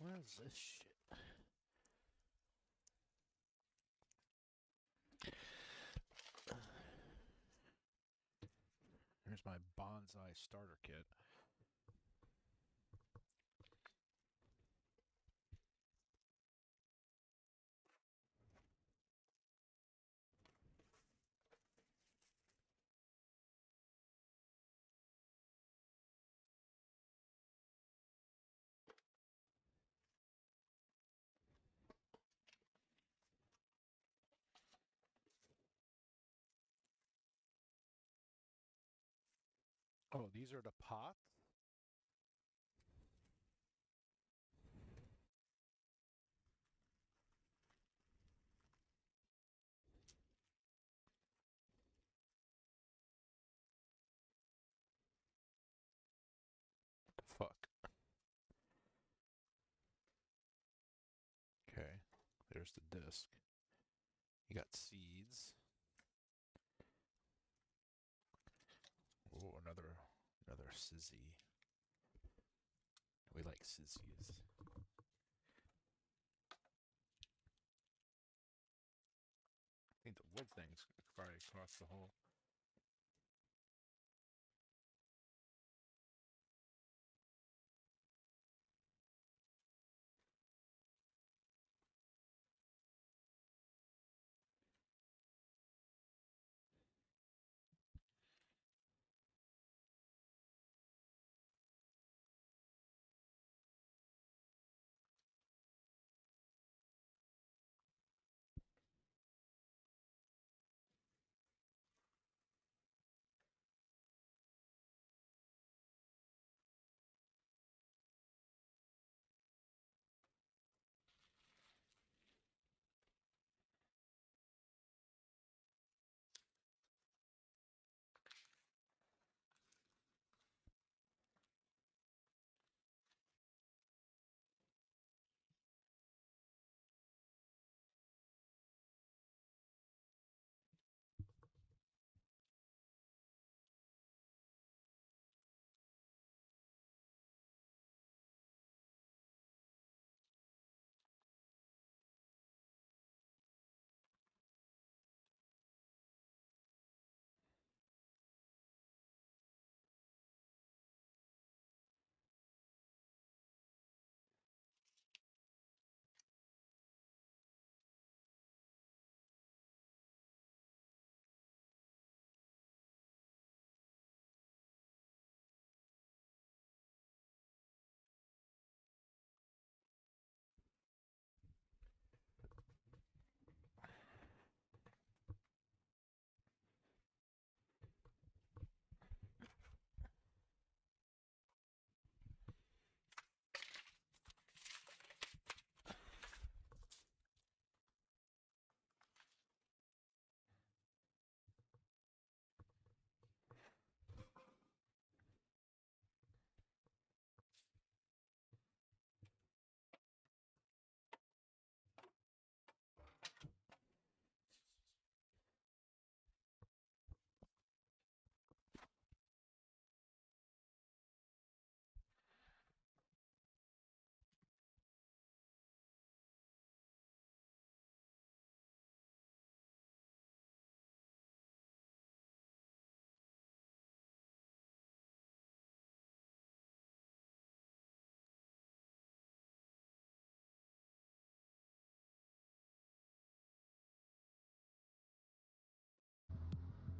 What is this shit? Here's my bonsai starter kit. Oh, these are the pots? Fuck. Okay, there's the disc. You got seeds. Oh, another sizzy. We like sizzies. I think the wood thing's probably across the whole.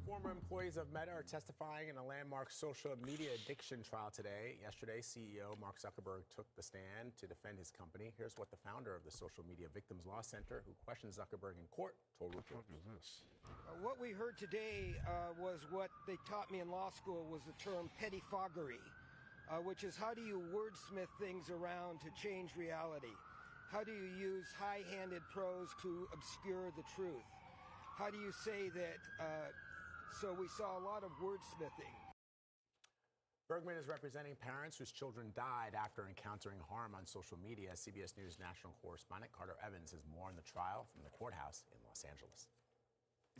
Former employees of Meta are testifying in a landmark social media addiction trial today. Yesterday, CEO Mark Zuckerberg took the stand to defend his company. Here's what the founder of the Social Media Victims Law Center, who questioned Zuckerberg in court, told reporters. What is this? What we heard today was what they taught me in law school was the term pettifoggery, which is how do you wordsmith things around to change reality? How do you use high-handed prose to obscure the truth? How do you say that... So we saw a lot of wordsmithing. Bergman is representing parents whose children died after encountering harm on social media. CBS News national correspondent Carter Evans has more on the trial from the courthouse in Los Angeles.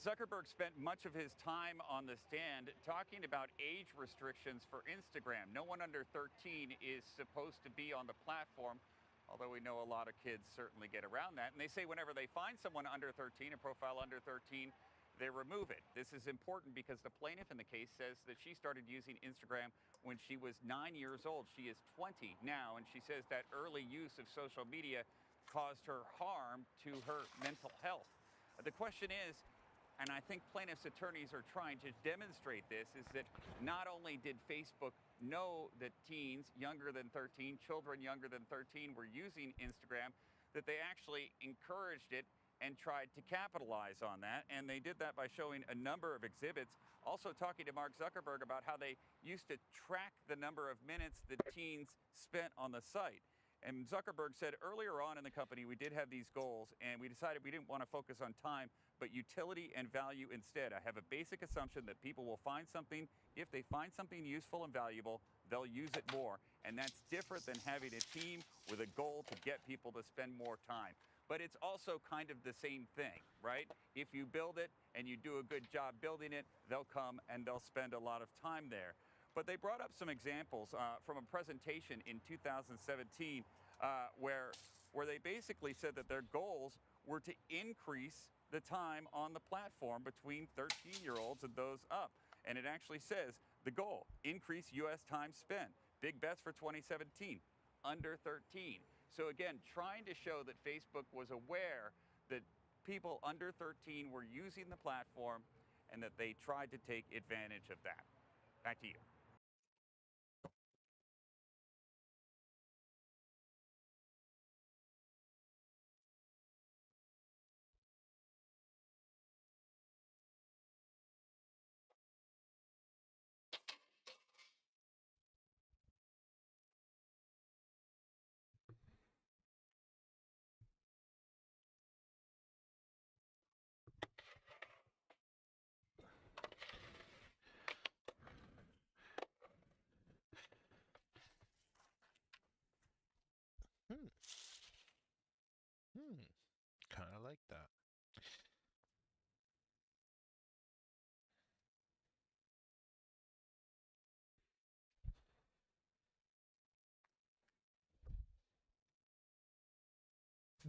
Zuckerberg spent much of his time on the stand talking about age restrictions for Instagram. No one under 13 is supposed to be on the platform. although we know a lot of kids certainly get around that. And they say whenever they find someone under 13, a profile under 13, they remove it. This is important because the plaintiff in the case says that she started using Instagram when she was 9 years old. She is 20 now, and she says that early use of social media caused her harm to her mental health. The question is, and I think plaintiffs' attorneys are trying to demonstrate this, is that not only did Facebook know that teens younger than 13, children younger than 13 were using Instagram, that they actually encouraged it and tried to capitalize on that. And they did that by showing a number of exhibits, also talking to Mark Zuckerberg about how they used to track the number of minutes that teens spent on the site. And Zuckerberg said earlier on in the company, we did have these goals, and we decided we didn't want to focus on time, but utility and value instead. I have a basic assumption that people will find something. If they find something useful and valuable, they'll use it more. And that's different than having a team with a goal to get people to spend more time. But it's also kind of the same thing, right? If you build it and you do a good job building it, they'll come and they'll spend a lot of time there. But they brought up some examples from a presentation in 2017 where they basically said that their goals were to increase the time on the platform between 13-year-olds and those up. And it actually says the goal, increase U.S. time spent. Big bets for 2017, under 13. So again, trying to show that Facebook was aware that people under 13 were using the platform and that they tried to take advantage of that. Back to you. Kind of like that.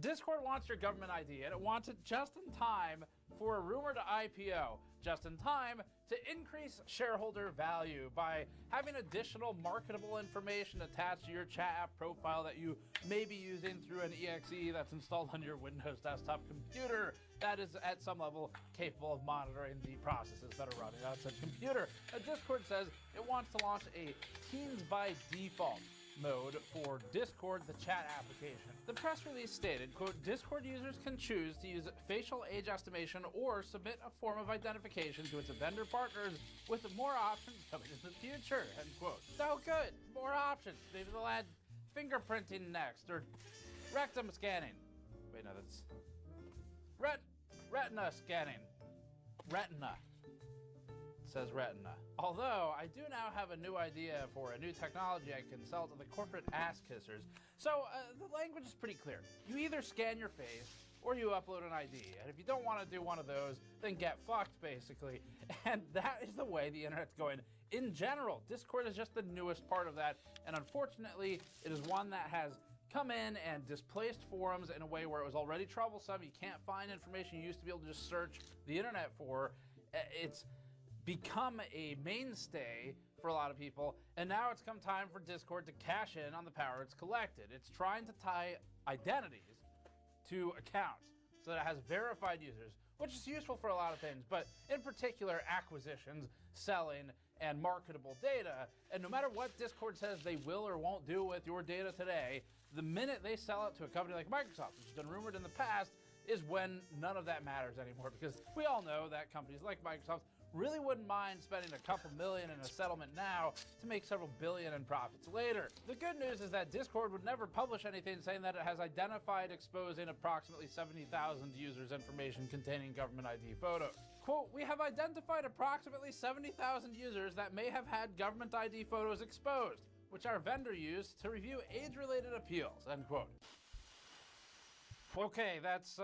Discord wants your government ID, and it wants it just in time for a rumored IPO, just in time to increase shareholder value by having additional marketable information attached to your chat app profile that you may be using through an exe that's installed on your Windows desktop computer that is at some level capable of monitoring the processes that are running on said computer. Discord says it wants to launch a teens by default mode for Discord, the chat application. The press release stated, quote, Discord users can choose to use facial age estimation or submit a form of identification to its vendor partners with more options coming in the future, end quote. So good, more options. Maybe they'll add fingerprinting next, or rectum scanning. Wait, no, that's retina scanning. Retina. It says retina. Although, I do now have a new idea for a new technology I can sell to the corporate ass kissers. So, the language is pretty clear. You either scan your face, or you upload an ID. And if you don't want to do one of those, then get fucked, basically. And that is the way the internet's going in general. Discord is just the newest part of that. And unfortunately, it is one that has come in and displaced forums in a way where it was already troublesome. You can't find information you used to be able to just search the internet for. It's become a mainstay for a lot of people, and now it's come time for Discord to cash in on the power it's collected. It's trying to tie identities to accounts so that it has verified users, which is useful for a lot of things, but in particular acquisitions, selling, and marketable data. And no matter what Discord says they will or won't do with your data today, the minute they sell it to a company like Microsoft, which has been rumored in the past, is when none of that matters anymore, because we all know that companies like Microsoft really wouldn't mind spending a couple million in a settlement now to make several billion in profits later. The good news is that Discord would never publish anything saying that it has identified exposing approximately 70,000 users' information containing government ID photos. Quote, we have identified approximately 70,000 users that may have had government ID photos exposed, which our vendor used to review age-related appeals, end quote. Okay, that's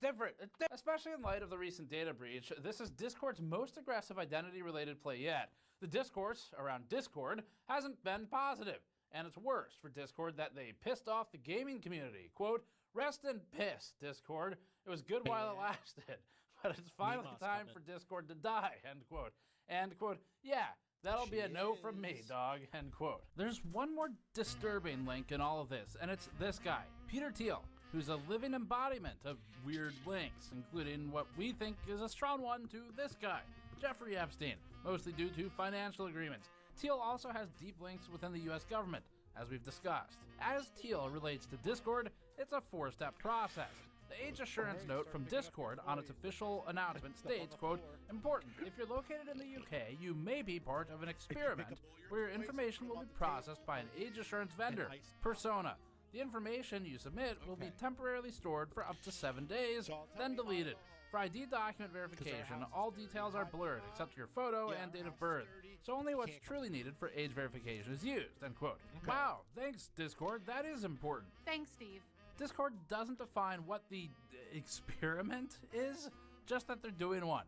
different. Especially in light of the recent data breach, this is Discord's most aggressive identity-related play yet. The discourse around Discord hasn't been positive. And it's worse for Discord that they pissed off the gaming community. Quote, rest in piss, Discord. It was good while it lasted, but it's finally time for Discord to die, end quote. And quote, yeah, that'll be a no from me, dog, end quote. There's one more disturbing link in all of this, and it's this guy, Peter Thiel, who's a living embodiment of weird links, including what we think is a strong one to this guy, Jeffrey Epstein, mostly due to financial agreements. Thiel also has deep links within the US government, as we've discussed. As Thiel relates to Discord, it's a four-step process. The age assurance note from Discord on its official announcement states, quote, important, if you're located in the UK, you may be part of an experiment where your information will be processed by an age assurance vendor, Persona. The information you submit will be temporarily stored for up to 7 days, then deleted. For ID document verification, all details are blurred except your photo and date of birth, so only what's truly needed for age verification is used, end quote. Wow, thanks Discord, that is important. Thanks, Steve. Discord doesn't define what the experiment is, just that they're doing one.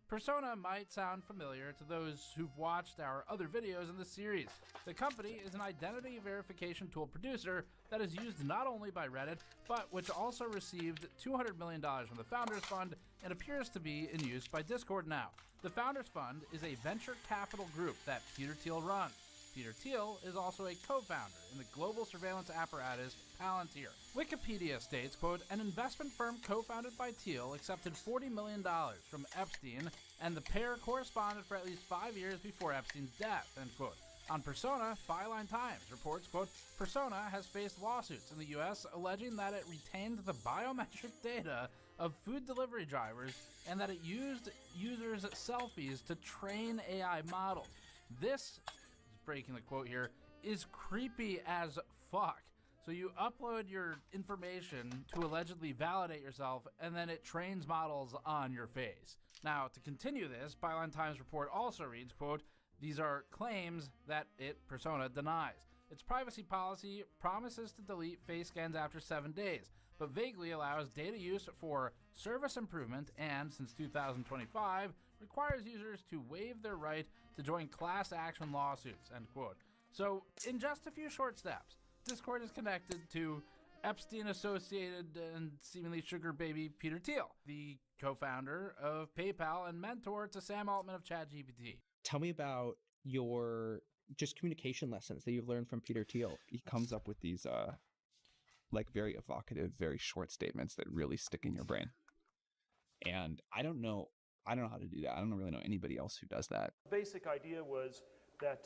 Persona might sound familiar to those who've watched our other videos in the series. The company is an identity verification tool producer that is used not only by Reddit, but which also received $200 million from the Founders Fund and appears to be in use by Discord now. The Founders Fund is a venture capital group that Peter Thiel runs. Peter Thiel is also a co-founder in the global surveillance apparatus Palantir. Wikipedia states, quote, an investment firm co-founded by Thiel accepted $40 million from Epstein, and the pair corresponded for at least 5 years before Epstein's death, end quote. On Persona, Byline Times reports, quote, Persona has faced lawsuits in the U.S. alleging that it retained the biometric data of food delivery drivers and that it used users' selfies to train AI models. This, breaking the quote here, is creepy as fuck. So you upload your information to allegedly validate yourself, and then it trains models on your face. Now, to continue this, Byline Times report also reads, quote, these are claims that Persona denies. Its privacy policy promises to delete face scans after 7 days, but vaguely allows data use for service improvement and, since 2025, requires users to waive their right to join class action lawsuits, end quote. So, in just a few short steps, Discord is connected to Epstein-associated and seemingly sugar baby Peter Thiel, the co-founder of PayPal and mentor to Sam Altman of ChatGPT. Tell me about your just communication lessons that you've learned from Peter Thiel. He comes up with these like very evocative, very short statements that really stick in your brain. And I don't know how to do that. I don't really know anybody else who does that. The basic idea was that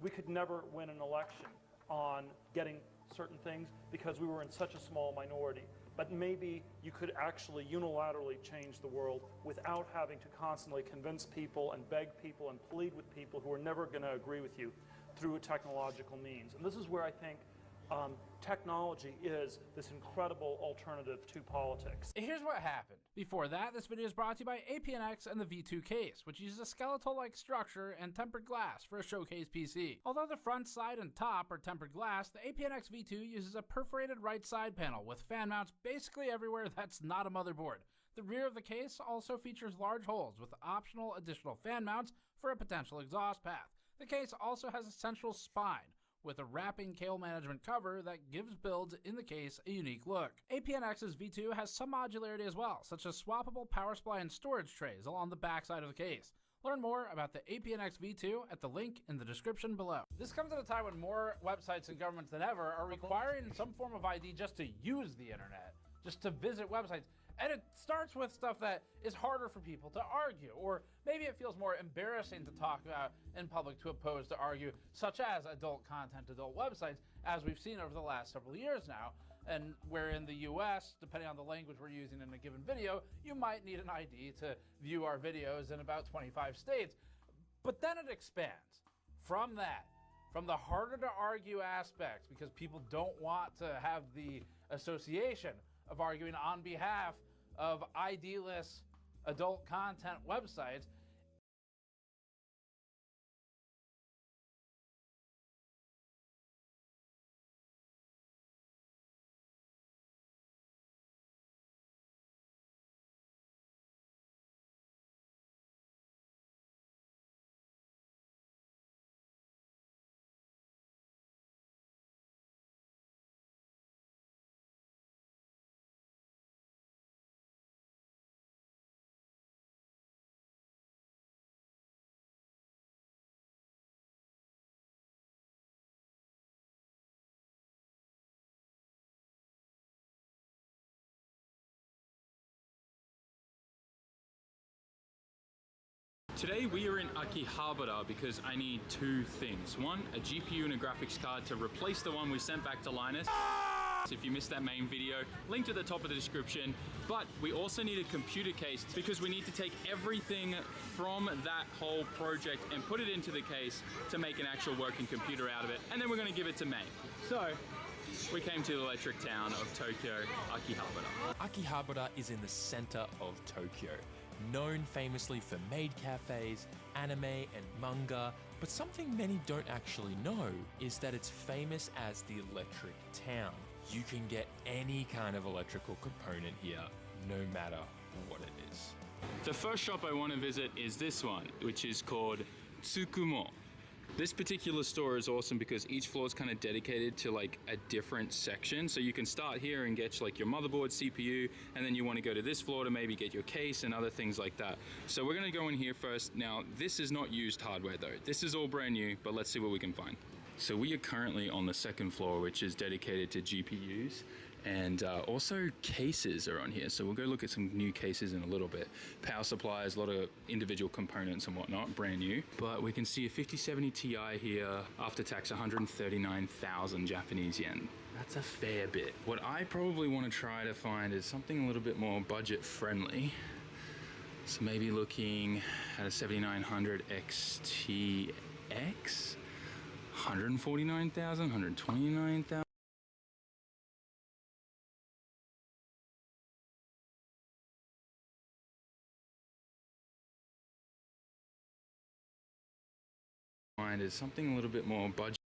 we could never win an election on getting certain things because we were in such a small minority. But maybe you could actually unilaterally change the world without having to constantly convince people and beg people and plead with people who are never going to agree with you through a technological means. And this is where I think technology is this incredible alternative to politics. Here's what happened. Before that, this video is brought to you by APNX and the V2 case, which uses a skeletal-like structure and tempered glass for a showcase PC. Although the front, side, and top are tempered glass, the APNX V2 uses a perforated right side panel with fan mounts basically everywhere that's not a motherboard. The rear of the case also features large holes with optional additional fan mounts for a potential exhaust path. The case also has a central spine with a wrapping cable management cover that gives builds in the case a unique look. APNX's V2 has some modularity as well, such as swappable power supply and storage trays along the backside of the case. Learn more about the APNX V2 at the link in the description below. This comes at a time when more websites and governments than ever are requiring some form of ID just to use the internet, just to visit websites. And it starts with stuff that is harder for people to argue, or maybe it feels more embarrassing to talk about in public to oppose to argue, such as adult content, adult websites, as we've seen over the last several years now. And where in the US, depending on the language we're using in a given video, you might need an ID to view our videos in about 25 states. But then it expands from that, from the harder to argue aspects, because people don't want to have the association of arguing on behalf of ID-less adult content websites, Today we are in Akihabara because I need two things. One, a GPU and a graphics card to replace the one we sent back to Linus. If you missed that main video, link to the top of the description. But we also need a computer case because we need to take everything from that whole project and put it into the case to make an actual working computer out of it. And then we're gonna give it to May. So, we came to the electric town of Tokyo, Akihabara. Akihabara is in the center of Tokyo, known famously for maid cafes, anime, and manga, but something many don't actually know is that it's famous as the electric town. You can get any kind of electrical component here, no matter what it is. The first shop I want to visit is this one, which is called Tsukumo. This particular store is awesome because each floor is kind of dedicated to like a different section. So you can start here and get like your motherboard, CPU, and then you want to go to this floor to maybe get your case and other things like that. So we're going to go in here first. Now, this is not used hardware though. This is all brand new, but let's see what we can find. So we are currently on the second floor, which is dedicated to GPUs, and also cases are on here. So we'll go look at some new cases in a little bit. Power supplies, a lot of individual components and whatnot, brand new. But we can see a 5070 Ti here, after tax 139,000 Japanese yen. That's a fair bit. What I probably want to try to find is something a little bit more budget friendly. So maybe looking at a 7900 XTX. 149,000, 129,000. Find is something a little bit more budget.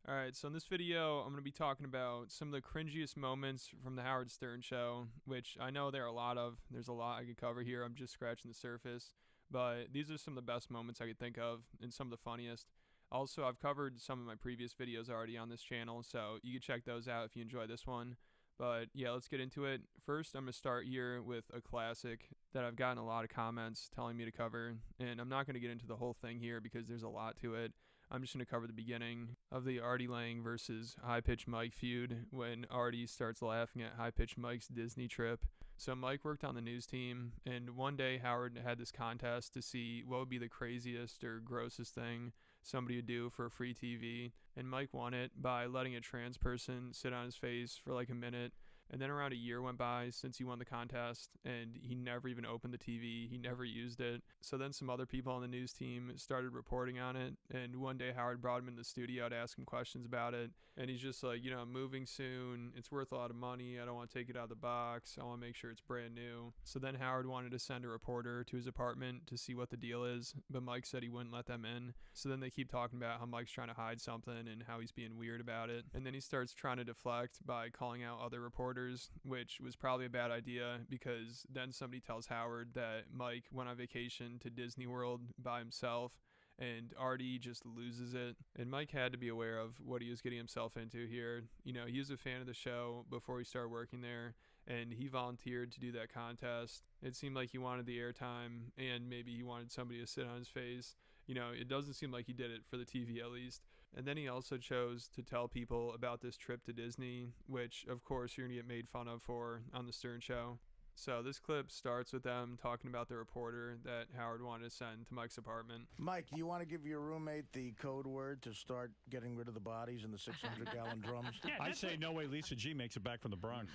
Alright, so in this video, I'm going to be talking about some of the cringiest moments from the Howard Stern show, which I know there are a lot of. There's a lot I could cover here. I'm just scratching the surface. But these are some of the best moments I could think of and some of the funniest. Also, I've covered some of my previous videos already on this channel, so you can check those out if you enjoy this one. But yeah, let's get into it. First, I'm going to start here with a classic that I've gotten a lot of comments telling me to cover. And I'm not going to get into the whole thing here because there's a lot to it. I'm just going to cover the beginning of the Artie Lang versus High Pitch Mike feud when Artie starts laughing at High Pitch Mike's Disney trip. So Mike worked on the news team, and one day Howard had this contest to see what would be the craziest or grossest thing somebody would do for free TV, and Mike won it by letting a trans person sit on his face for like a minute. And then around a year went by since he won the contest, and he never even opened the TV. He never used it. So then some other people on the news team started reporting on it, and one day Howard brought him in the studio to ask him questions about it. And he's just like, I'm moving soon. It's worth a lot of money. I don't want to take it out of the box. I want to make sure it's brand new. So then Howard wanted to send a reporter to his apartment to see what the deal is, but Mike said he wouldn't let them in. So then they keep talking about how Mike's trying to hide something and how he's being weird about it. And then he starts trying to deflect by calling out other reporters, which was probably a bad idea because then somebody tells Howard that Mike went on vacation to Disney World by himself, and Artie just loses it. And Mike had to be aware of what he was getting himself into here. He was a fan of the show before he started working there, and he volunteered to do that contest. It seemed like he wanted the airtime, and maybe he wanted somebody to sit on his face. It doesn't seem like he did it for the TV at least. And then he also chose to tell people about this trip to Disney, which of course you're going to get made fun of for on the Stern show. So this clip starts with them talking about the reporter that Howard wanted to send to Mike's apartment. Mike, do you want to give your roommate the code word to start getting rid of the bodies in the 600-gallon drums? Yeah, I say no way Lisa G makes it back from the Bronx.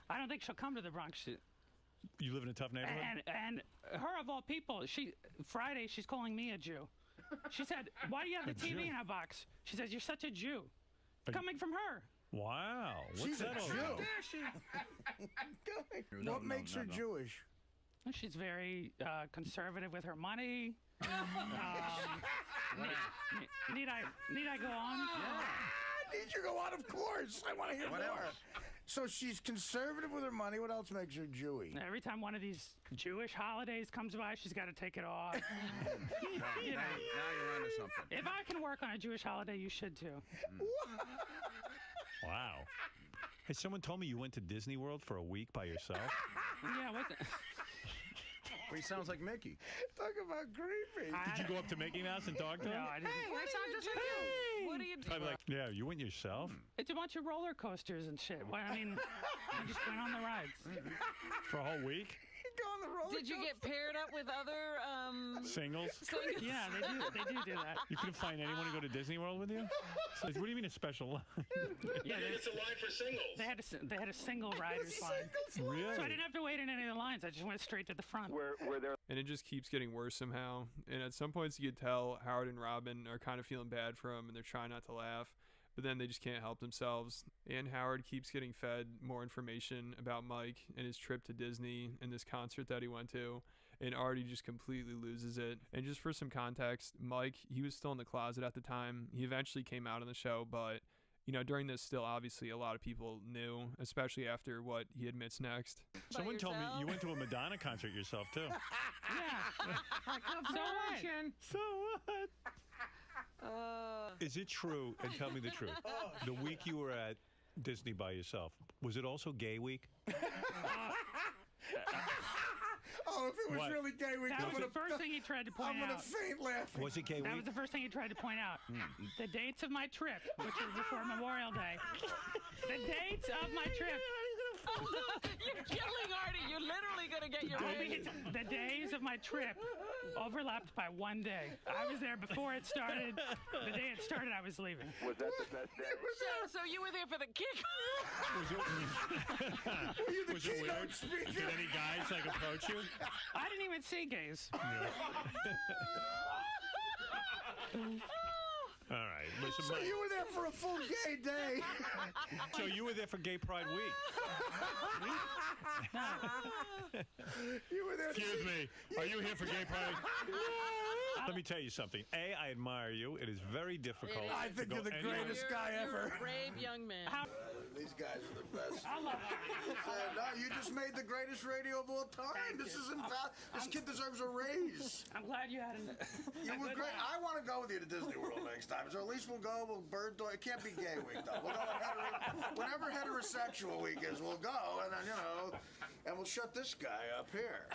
I don't think she'll come to the Bronx. You live in a tough neighborhood? And her, of all people, Friday, she's calling me a Jew. She said, why do you have the TV in a box? She says, you're such a Jew. Coming from her. Wow. She's a Jew. How dare she? What makes her Jewish? She's very conservative with her money. Need I go on? Need you go on? Of course. I want to hear more. Else? So she's conservative with her money. What else makes her Jewy? Every time one of these Jewish holidays comes by, she's got to take it off. Now you're onto something. If I can work on a Jewish holiday, you should too. Wow. Hey, someone told me you went to Disney World for a week by yourself. Yeah, what's it? Well, he sounds like Mickey. Talk about creepy. Did you go up to Mickey Mouse and talk to him? No, I didn't. Hey, that sounds just like you. What are you doing? I'd be like, yeah, you went yourself? It's a bunch of roller coasters and shit. Well, I mean, I just went on the rides. For a whole week? Did you get paired up with other Singles? Yeah, they do that. You couldn't find anyone to go to Disney World with you? So, what do you mean a special line? Yeah, it's a line for singles. They had a single rider's line. Really? So I didn't have to wait in any of the lines. I just went straight to the front. And it just keeps getting worse somehow. And at some points you could tell Howard and Robin are kind of feeling bad for him and they're trying not to laugh. But then they just can't help themselves. And Howard keeps getting fed more information about Mike and his trip to Disney and this concert that he went to. And Artie just completely loses it. And just for some context, Mike, he was still in the closet at the time. He eventually came out on the show, but you know, during this still obviously a lot of people knew, especially after what he admits next. Someone told me you went to a Madonna concert yourself too. Yeah. So what? Is it true, and tell me the truth, the week you were at Disney by yourself, was it also gay week? Oh, if it was really gay week, that was the first thing he tried to point out. I'm going to faint laughing. Was it gay week? That was the first thing he tried to point out. The dates of my trip, which was before Memorial Day. The dates of my trip. You're killing Artie. You're literally going to get your way. The days of my trip overlapped by one day. I was there before it started. The day it started, I was leaving. Was that the best day? So you were there for the kick? Was it weird? Did any guys like approach you? I didn't even see gays. All right. Listen, So you were there for a full gay day. So you were there for Gay Pride Week? You were there. Excuse me. Are you here for Gay Pride? Let me tell you something. A, I admire you. It is very difficult. I think you're the greatest guy ever. You're a brave young man. These guys are the best. I love it. No, you just made the greatest radio of all time. This kid deserves a raise. I'm glad you had it. You were great. I want to go with you to Disney World next time. So at least we'll go. We'll bird dog. It can't be gay week though. We'll go whenever heterosexual week is. We'll go, and then and we'll shut this guy up here.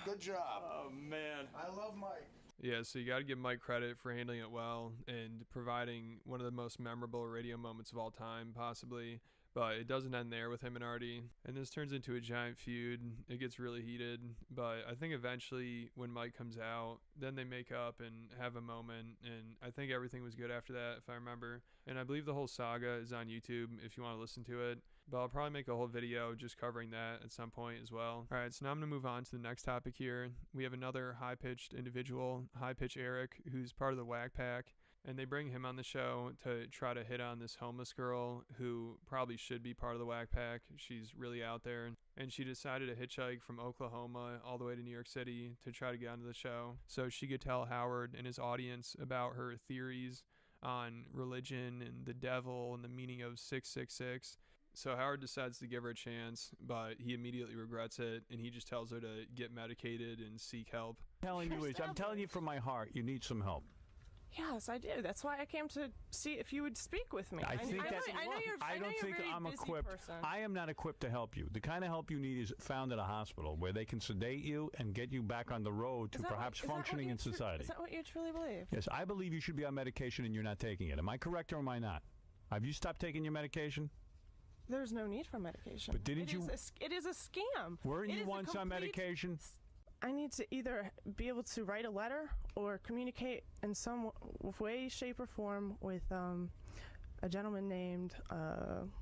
Good job. Oh man, I love Mike. Yeah, so you got to give Mike credit for handling it well and providing one of the most memorable radio moments of all time, possibly. But it doesn't end there with him and Artie. And this turns into a giant feud. It gets really heated. But I think eventually when Mike comes out, then they make up and have a moment. And I think everything was good after that, if I remember. And I believe the whole saga is on YouTube if you want to listen to it. But I'll probably make a whole video just covering that at some point as well. All right, so now I'm going to move on to the next topic here. We have another high-pitched individual, High-Pitch Eric, who's part of the Whack Pack. And they bring him on the show to try to hit on this homeless girl who probably should be part of the Whack Pack. She's really out there. And she decided to hitchhike from Oklahoma all the way to New York City to try to get onto the show. So she could tell Howard and his audience about her theories on religion and the devil and the meaning of 666. So Howard decides to give her a chance, but he immediately regrets it, and he just tells her to get medicated and seek help. I'm telling you from my heart, you need some help. Yes, I do. That's why I came to see if you would speak with me. I don't think I'm equipped. Person. I am not equipped to help you. The kind of help you need is found at a hospital where they can sedate you and get you back on the road to perhaps functioning in society. Is that what you truly believe? Yes, I believe you should be on medication and you're not taking it. Am I correct or am I not? Have you stopped taking your medication? There's no need for medication. But didn't you? It is a scam. Weren't you once on medication? I need to either be able to write a letter or communicate in some way, shape, or form with a gentleman named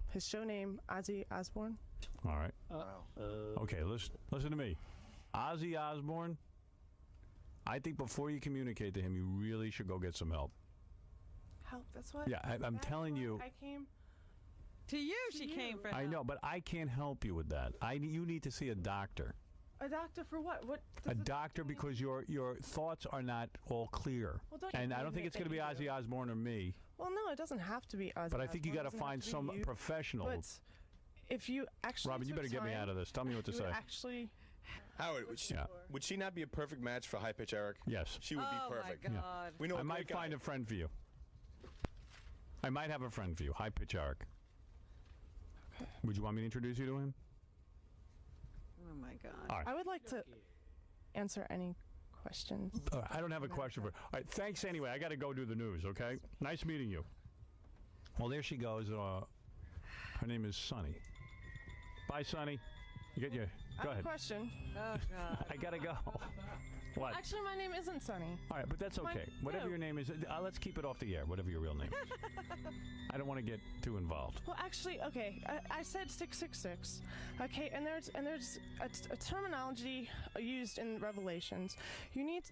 his show name Ozzy Osbourne. All right. Okay, listen to me. Ozzy Osbourne, I think before you communicate to him, you really should go get some help. Help? That's what. Yeah, I'm telling you. I came to you. She came for. I know, but I can't help you with that. You need to see a doctor. A doctor for what? What? A doctor because your thoughts are not all clear. Well, don't and you I don't think it's going to be Ozzy Osbourne or me. Well, no, it doesn't have to be Ozzy. But I think you got to find some professional. But if you actually, Robin, you better get me out of this. Tell me what to say. Actually, Howard, would she not be a perfect match for High Pitch Eric? Yes, she would be perfect. My God. We know. I might find a friend for you. I might have a friend for you, High Pitch Eric. Okay. Would you want me to introduce you to him? Oh my God. All right. I would like to answer any questions. I don't have a question for. All right, thanks anyway. I got to go do the news. Okay. Nice meeting you. Well, there she goes. Her name is Sunny. Bye, Sunny. You get your. Go ahead. Question. Oh God. I gotta go. What? Actually, my name isn't Sunny. All right, but that's okay. Whatever your name is, let's keep it off the air. Whatever your real name is. I don't want to get too involved. Well, actually, okay. I said 666. Okay, and there's a terminology used in Revelations. You need.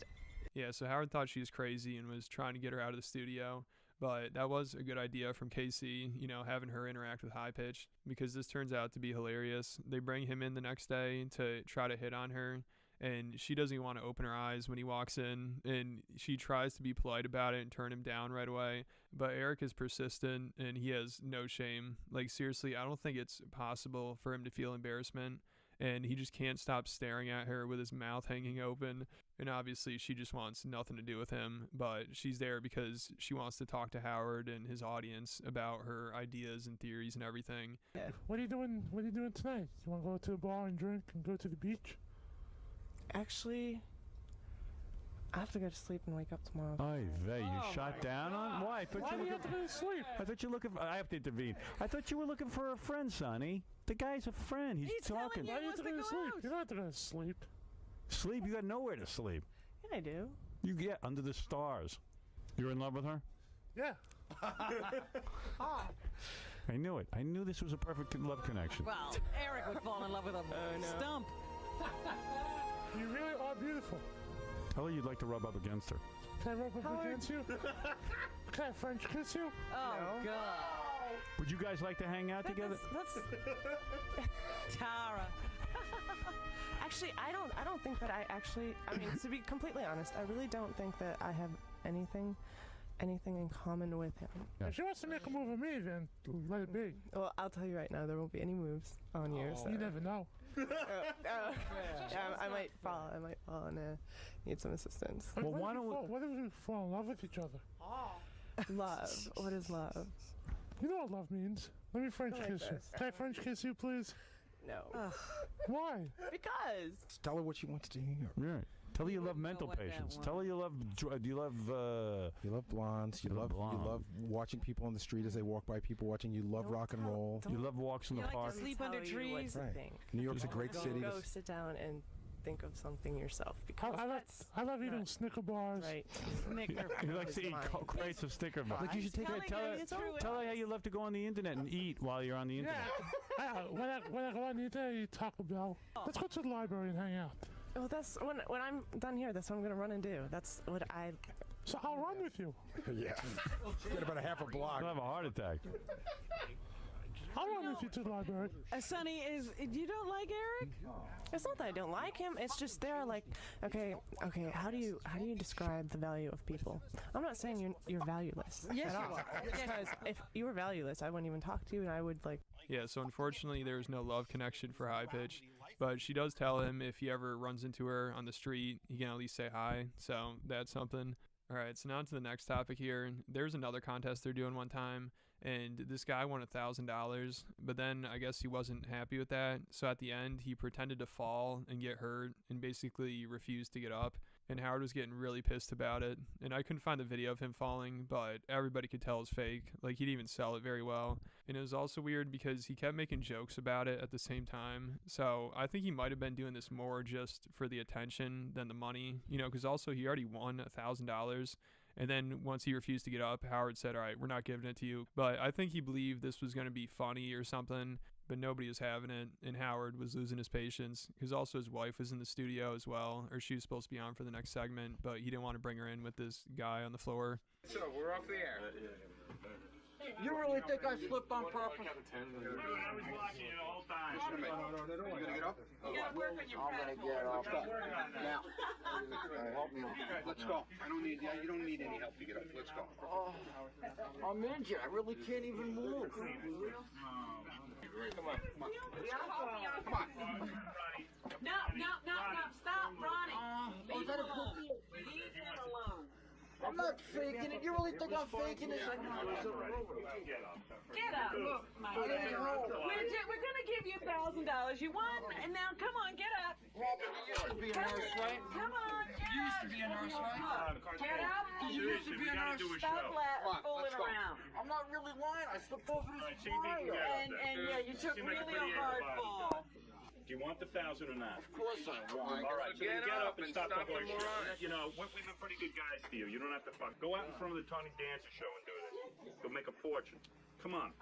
Yeah, so Howard thought she was crazy and was trying to get her out of the studio. But that was a good idea from Casey, having her interact with High Pitch, because this turns out to be hilarious. They bring him in the next day to try to hit on her, and she doesn't even want to open her eyes when he walks in, and she tries to be polite about it and turn him down right away. But Eric is persistent, and he has no shame. Like, seriously, I don't think it's possible for him to feel embarrassment. And he just can't stop staring at her with his mouth hanging open. And obviously she just wants nothing to do with him, but she's there because she wants to talk to Howard and his audience about her ideas and theories and everything. What are you doing tonight? You want to go to the bar and drink and go to the beach? Actually, I have to go to sleep and wake up tomorrow. Oy vey, you shot down on? Why? Why do you have to go to sleep? I thought you were looking for. I have to intervene. I thought you were looking for a friend, Sonny. The guy's a friend. He's talking. Why do you have to go to sleep? You don't have to go to sleep. Sleep? You got nowhere to sleep. Yeah, I do. You get under the stars. You're in love with her? Yeah. I knew it. I knew this was a perfect love connection. Well, Eric would fall in love with a stump. You really are beautiful. Tell her you'd like to rub up against her. Can I rub up against you? Can I French kiss you? Oh, God. Would you guys like to hang out together? That's Tara. Actually, I don't think that I mean, to be completely honest, I really don't think that I have anything in common with him. Yeah. If she wants to make a move on me, then let it be. Well, I'll tell you right now, there won't be any moves on you. So. You never know. I might fall and need some assistance. Well, why don't what if we fall in love with each other? Love. What is love? You know what love means. Let me French kiss you. Can I French kiss you, please? No. Why? Because. Tell her what she wants to hear. Right. Tell her you love mental patients. Tell her you love blondes. You love watching people on the street as they walk by. People watching. You love rock and roll. You love walks in the park. Like to sleep under trees. Right. New York's a great city. Go sit down and think of something yourself. Because I love eating Snicker bars. Right. He likes to eat crates of Snicker bars. Like you should take her. Tell her how you love to go on the internet and eat while you're on the internet. Yeah. When I go on the internet, I eat Taco Bell. Let's go to the library and hang out. Well, that's when I'm done here. That's what I'm gonna run and do. That's what I. So I'll run with you. Yeah. Get about a half a block. You'll have a heart attack. I'll run with you to the library. Sonny, you don't like Eric? It's not that I don't like him. It's just they're like, okay. How do you describe the value of people? I'm not saying you're valueless yes, at all. Because if you were valueless, I wouldn't even talk to you, and I would like. Yeah. So unfortunately, there's no love connection for High Pitch. But she does tell him if he ever runs into her on the street, he can at least say hi. So that's something. All right, so now to the next topic here. There's another contest they're doing one time, and this guy won $1,000, but then I guess he wasn't happy with that. So at the end, he pretended to fall and get hurt and basically refused to get up. And Howard was getting really pissed about it. And I couldn't find the video of him falling, but everybody could tell it's fake. Like, he didn't even sell it very well. And it was also weird because he kept making jokes about it at the same time. So I think he might have been doing this more just for the attention than the money, because also he already won $1,000. And then once he refused to get up, Howard said, all right, we're not giving it to you. But I think he believed this was going to be funny or something, but nobody was having it. And Howard was losing his patience because also his wife was in the studio as well, or she was supposed to be on for the next segment, but he didn't want to bring her in with this guy on the floor. So, we're off the air. You really think I slipped on purpose? I was watching you the whole time. You gonna get up? I'm gonna get off. Now, help me. Let's go. You don't need any help to get up. Let's go. Oh, I'm injured. I really can't even move. Come on. Come on. No, stop, Ronnie. Is that a cookie? Leave him alone. I'm not faking it. You really think I'm faking it? Get up. Look, my friend. We're going to give you $1,000. You want? And now, come on, get up. Robert, you used to be a nurse, right? Come on, get You used to be a nurse, right? Get up. You used to be a nurse. Stop fooling around. I'm not really lying. I slipped over this fire. And yeah, you took really a hard fall. Do you want the 1,000 or not? Of course I want. All right, so you get up and stop the the bullshit. moronic. You know, we've been pretty good guys to you. You don't have to fuck. Go out in front of the Tony Dancer show and do this. You'll make a fortune. Come on.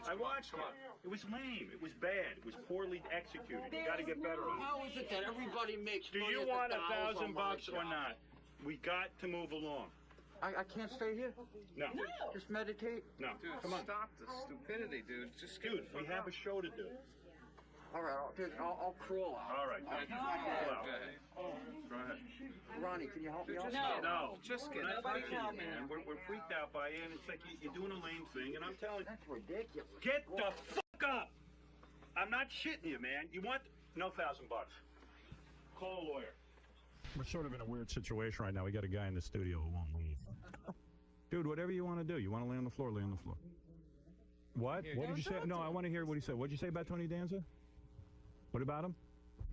I watched it. It was lame. It was bad. It was poorly executed. You got to get better on it. How is it that everybody makes Do money you at want the dollars on $1,000 my or job? not? We got to move along. I can't stay here? No. Just meditate? No. Dude, Come on. stop the stupidity, dude. Just Dude, we have a show to do. All right, I'll crawl out. All right. Go ahead. Go ahead. Ronnie, can you help me out? No. Just get Nobody's fucking, helping, man. man. We're freaked out by you, and it's like you're doing a lame thing, and I'm telling you. That's ridiculous. Get the fuck up! I'm not shitting you, man. You want no $1,000? Call a lawyer. We're sort of in a weird situation right now. We got a guy in the studio who won't leave. Dude, whatever you want to do. You want to lay on the floor, lay on the floor. What? What did you say? No, I want to hear what he said. What did you say about Tony Danza? What about him?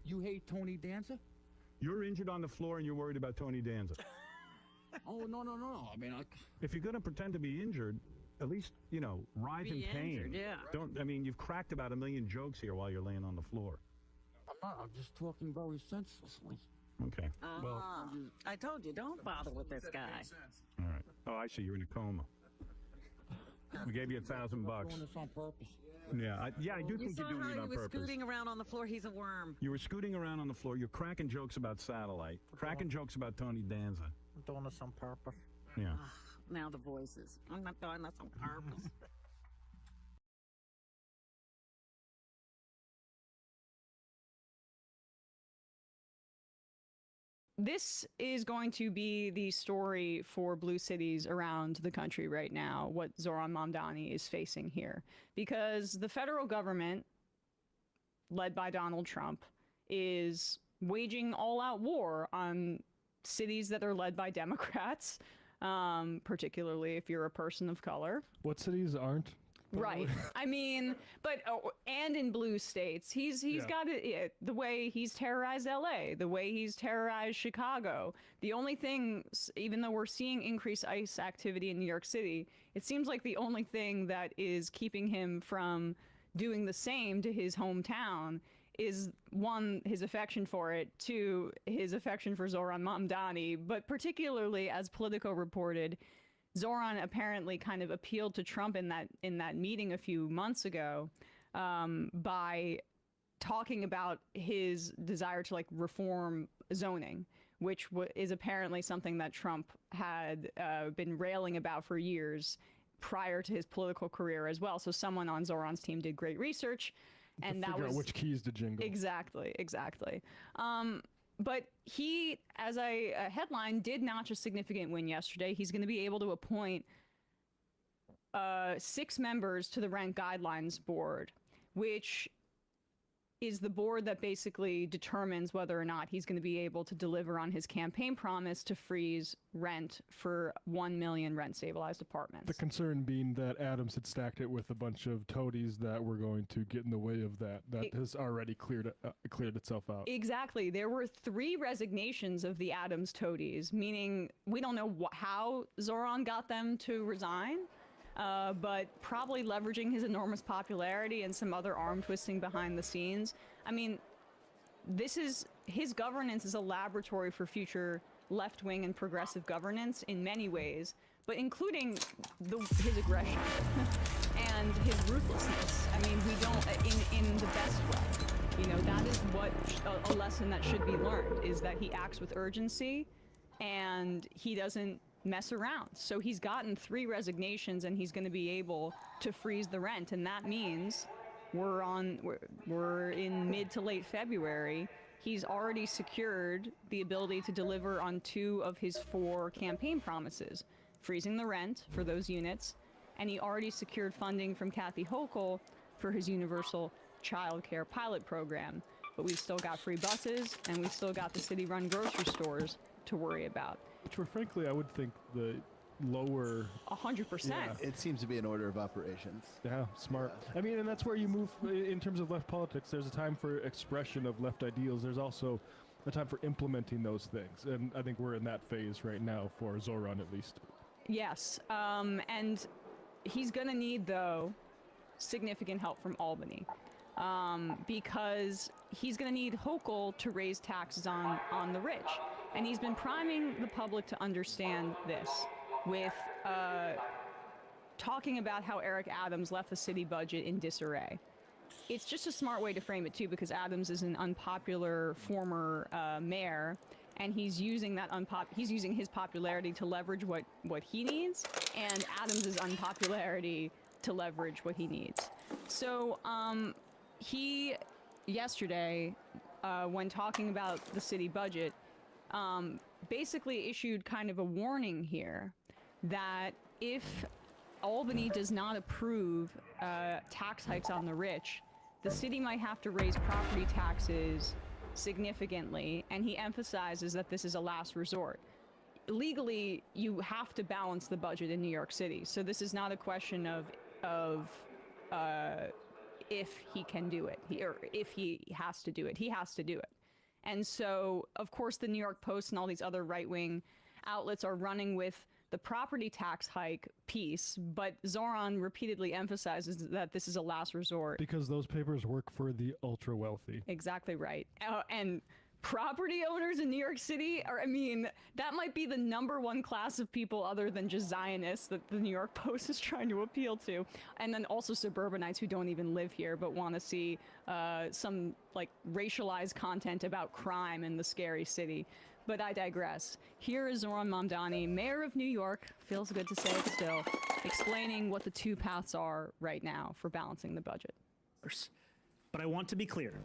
You hate Tony Danza? You're injured on the floor and you're worried about Tony Danza. Oh, no. I mean, If you're going to pretend to be injured, at least, you know, writhe in pain. injured, yeah. Don't, I mean, you've cracked about 1 million jokes here while you're laying on the floor. I'm not. I'm just talking very senselessly. Okay. Well, I told you, don't bother with this guy. all right. Oh, I see. You're in a coma. We gave you $1,000. Doing this on purpose. Yeah, I do think you're doing it on purpose. Scooting around on the floor. He's a worm. You were scooting around on the floor. You're cracking jokes about Satellite, cracking jokes about Tony Danza. I'm doing this on purpose. Yeah. Now the voices. I'm not doing this on purpose. This is going to be the story for blue cities around the country right now, what Zoran Mamdani is facing here. Because the federal government, led by Donald Trump, is waging all-out war on cities that are led by Democrats, particularly if you're a person of color. What cities aren't? Right. I mean, but and in blue states, he's got it. The way he's terrorized LA, the way he's terrorized Chicago. The only thing, even though we're seeing increased ICE activity in New York City, it seems like the only thing that is keeping him from doing the same to his hometown is, one, his affection for it, two, his affection for Zoran Mamdani, but particularly, as Politico reported, Zoran apparently kind of appealed to Trump in that meeting a few months ago by talking about his desire to like reform zoning, which is apparently something that Trump had been railing about for years prior to his political career as well. So someone on Zoran's team did great research, and that was out which keys to jingle. Exactly. But he, as a headline, did notch a significant win yesterday. He's going to be able to appoint 6 members to the Rent Guidelines Board, which is the board that basically determines whether or not he's going to be able to deliver on his campaign promise to freeze rent for 1 million rent-stabilized apartments. The concern being that Adams had stacked it with a bunch of toadies that were going to get in the way of that. That has already cleared itself out. Exactly. There were 3 resignations of the Adams toadies, meaning we don't know how Zoran got them to resign. But probably leveraging his enormous popularity and some other arm twisting behind the scenes. I mean, his governance is a laboratory for future left-wing and progressive governance in many ways, but including his aggression and his ruthlessness. I mean, we don't, in the best way. You know, that is what a lesson that should be learned, is that he acts with urgency and he doesn't mess around. So he's gotten 3 resignations and he's going to be able to freeze the rent, and that means we're in mid to late February. He's already secured the ability to deliver on 2 of his 4 campaign promises, freezing the rent for those units, and he already secured funding from Kathy Hochul for his universal child care pilot program. But we've still got free buses, and we've still got the city-run grocery stores to worry about. Which were, frankly, I would think the lower... 100%. Yeah. It seems to be an order of operations. Yeah, smart. I mean, and that's where you move in terms of left politics. There's a time for expression of left ideals. There's also a time for implementing those things. And I think we're in that phase right now for Zoran, at least. Yes, and he's going to need, though, significant help from Albany. Because he's going to need Hochul to raise taxes on the rich. And he's been priming the public to understand this with talking about how Eric Adams left the city budget in disarray. It's just a smart way to frame it, too, because Adams is an unpopular former mayor, and he's using that his popularity to leverage what he needs, and Adams's unpopularity to leverage what he needs. So, he, yesterday, when talking about the city budget, basically issued kind of a warning here that if Albany does not approve tax hikes on the rich, the city might have to raise property taxes significantly, and he emphasizes that this is a last resort. Legally, you have to balance the budget in New York City, so this is not a question of if he can do it, or if he has to do it. He has to do it. And so, of course, the New York Post and all these other right-wing outlets are running with the property tax hike piece, but Zoran repeatedly emphasizes that this is a last resort. Because those papers work for the ultra-wealthy. Exactly right. And property owners in New York City are, I mean, that might be the #1 class of people other than just Zionists that the New York Post is trying to appeal to. And then also suburbanites who don't even live here but want to see some like racialized content about crime in the scary city. But I digress. Here is Zoran Mamdani, mayor of New York, feels good to say it still, explaining what the 2 paths are right now for balancing the budget. But I want to be clear.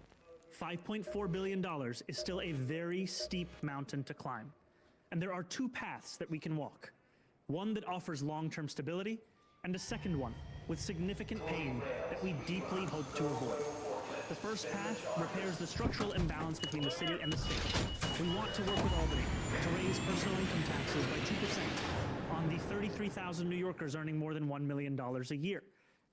$5.4 billion is still a very steep mountain to climb. And there are 2 paths that we can walk. One that offers long-term stability, and a second one with significant pain that we deeply hope to avoid. The first path repairs the structural imbalance between the city and the state. We want to work with Albany to raise personal income taxes by 2% on the 33,000 New Yorkers earning more than $1 million a year,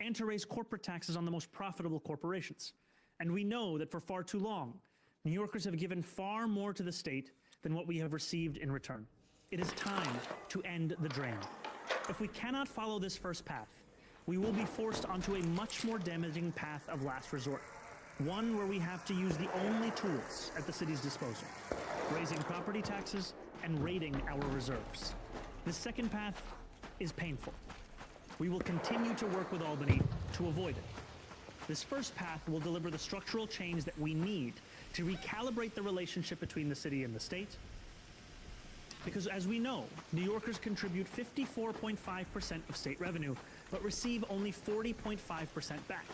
and to raise corporate taxes on the most profitable corporations. And we know that for far too long, New Yorkers have given far more to the state than what we have received in return. It is time to end the drain. If we cannot follow this first path, we will be forced onto a much more damaging path of last resort. One where we have to use the only tools at the city's disposal, raising property taxes and raiding our reserves. The second path is painful. We will continue to work with Albany to avoid it. This first path will deliver the structural change that we need to recalibrate the relationship between the city and the state. Because as we know, New Yorkers contribute 54.5% of state revenue, but receive only 40.5% back.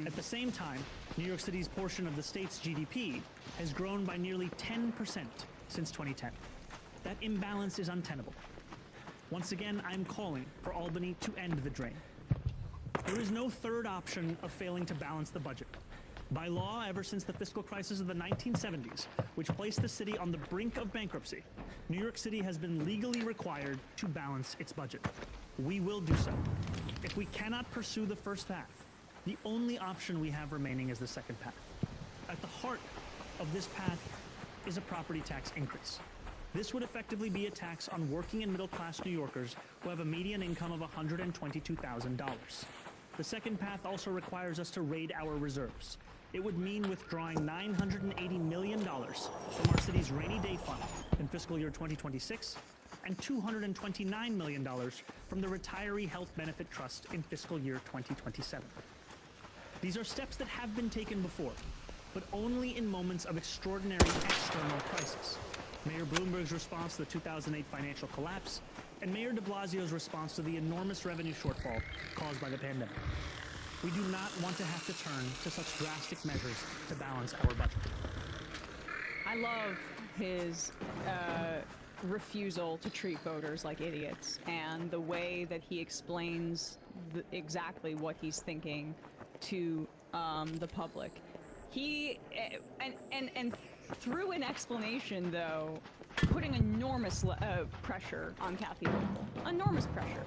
At the same time, New York City's portion of the state's GDP has grown by nearly 10% since 2010. That imbalance is untenable. Once again, I'm calling for Albany to end the drain. There is no third option of failing to balance the budget. By law, ever since the fiscal crisis of the 1970s, which placed the city on the brink of bankruptcy, New York City has been legally required to balance its budget. We will do so. If we cannot pursue the first path, the only option we have remaining is the second path. At the heart of this path is a property tax increase. This would effectively be a tax on working and middle-class New Yorkers who have a median income of $122,000. The second path also requires us to raid our reserves. it would mean withdrawing $980 million from our city's rainy day fund in fiscal year 2026 and $229 million from the Retiree Health Benefit Trust in fiscal year 2027. These are steps that have been taken before, but only in moments of extraordinary external crisis. Mayor Bloomberg's response to the 2008 financial collapse, and Mayor de Blasio's response to the enormous revenue shortfall caused by the pandemic. We do not want to have to turn to such drastic measures to balance our budget. I love his refusal to treat voters like idiots, and the way that he explains exactly what he's thinking to the public. He and through an explanation, though, putting enormous pressure on Kathy Hochul. Enormous pressure.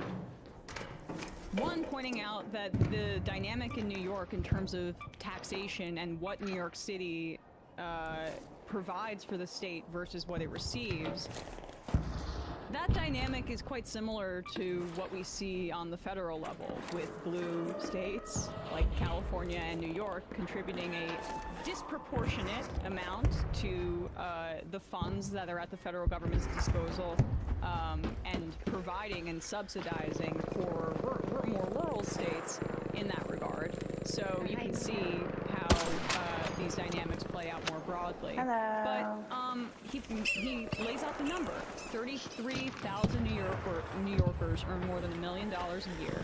One, pointing out that the dynamic in New York in terms of taxation and what New York City provides for the state versus what it receives, that dynamic is quite similar to what we see on the federal level, with blue states like California and New York contributing a disproportionate amount to the funds that are at the federal government's disposal, and providing and subsidizing for more rural states in that regard. So you can see how these dynamics play out more broadly. Hello. But he lays out the number. 33,000 New Yorkers earn more than $1 million a year,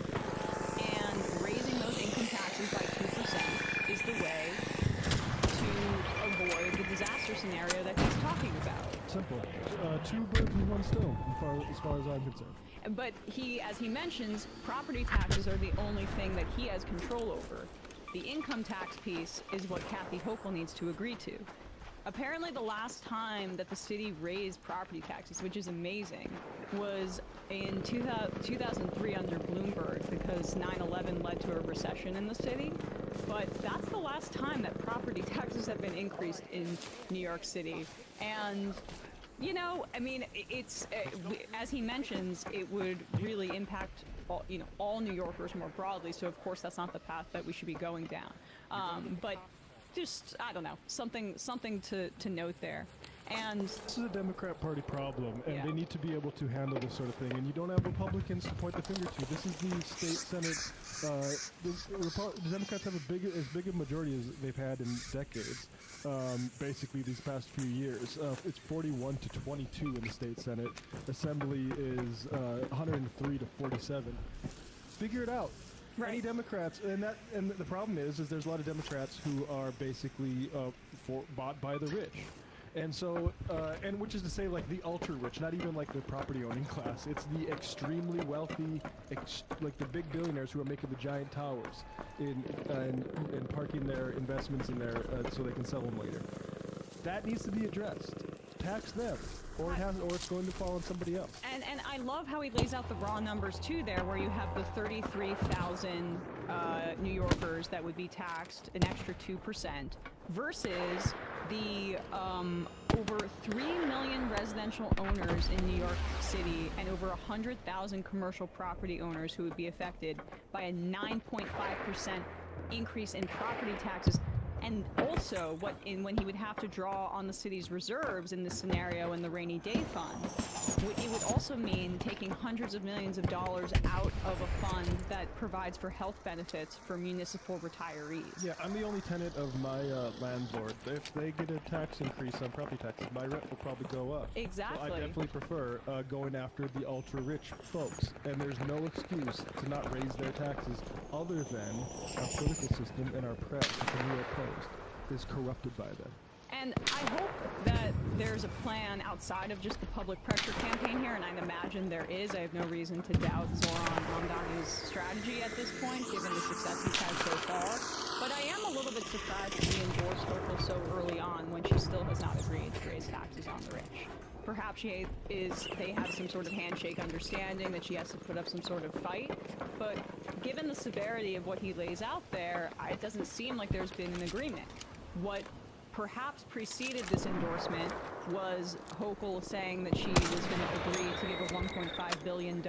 and raising those income taxes by 2% is the way to avoid the disaster scenario that he's talking about. Simple. Two birds with one stone, as far as I'm concerned. But as he mentions, property taxes are the only thing that he has control over. The income tax piece is what Kathy Hochul needs to agree to. Apparently the last time that the city raised property taxes, which is amazing, was in 2003 under Bloomberg, because 9/11 led to a recession in the city. But that's the last time that property taxes have been increased in New York City. And you know, I mean, it's as he mentions, it would really impact all New Yorkers more broadly. So of course that's not the path that we should be going down. But just, I don't know, something to note there. And this is a Democrat Party problem, and they need to be able to handle this sort of thing. And you don't have Republicans to point the finger to. This is the state Senate. The Democrats have as big a majority as they've had in decades. Basically, these past few years, it's 41 to 22 in the state Senate. Assembly is 103 to 47. Figure it out. Right. Any Democrats, and the problem is there's a lot of Democrats who are basically bought by the rich. And so, and which is to say, like the ultra rich, not even like the property owning class. It's the extremely wealthy, like the big billionaires who are making the giant towers and parking their investments in there so they can sell them later. That needs to be addressed. Tax them, or it's going to fall on somebody else. And I love how he lays out the raw numbers too there, where you have the 33,000 New Yorkers that would be taxed an extra 2% versus the over 3 million residential owners in New York City and over 100,000 commercial property owners who would be affected by a 9.5% increase in property taxes. And also, when he would have to draw on the city's reserves in this scenario in the rainy day fund, it would also mean taking hundreds of millions of dollars out of a fund that provides for health benefits for municipal retirees. Yeah, I'm the only tenant of my landlord. If they get a tax increase on property taxes, my rent will probably go up. Exactly. So I definitely prefer going after the ultra-rich folks. And there's no excuse to not raise their taxes other than our political system and our press, like the New York Post, is corrupted by them. And I hope that there's a plan outside of just the public pressure campaign here, and I'd imagine there is. I have no reason to doubt Zoran Mamdani's strategy at this point, given the success he's had so far. But I am a little bit surprised that he endorsed Hochul so early on when she still has not agreed to raise taxes on the rich. Perhaps they have some sort of handshake understanding that she has to put up some sort of fight, but given the severity of what he lays out there, it doesn't seem like there's been an agreement. What perhaps preceded this endorsement was Hochul saying that she was going to agree to give a $1.5 billion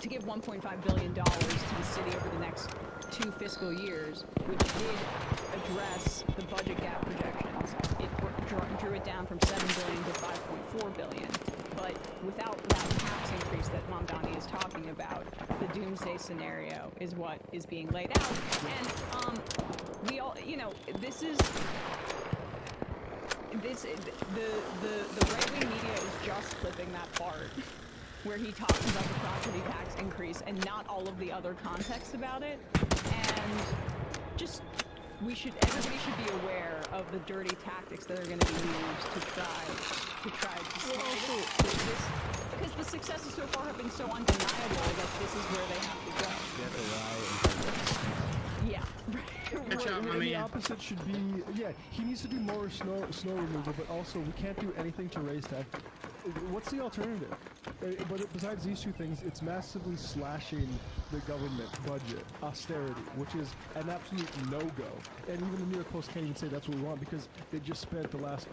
to give $1.5 billion to the city over the next 2 fiscal years, which did address the budget gap projections. It drew it down from $7 billion to $5.4 billion. But without that tax increase that Mamdani is talking about, the doomsday scenario is what is being laid out. And we all, you know, this is. The right-wing media is just clipping that part where he talks about the property tax increase and not all of the other context about it. And just everybody should be aware of the dirty tactics that are going to be used to try to slay this, because the successes so far have been so undeniable that this is where they have to go. Yeah. Watch out, my man. The opposite should be, yeah, he needs to do more snow removal, but also we can't do anything to raise tax. What's the alternative? But besides these two things, it's massively slashing the government budget, austerity, which is an absolute no-go. And even the New York Post can't even say that's what we want, because they just spent the last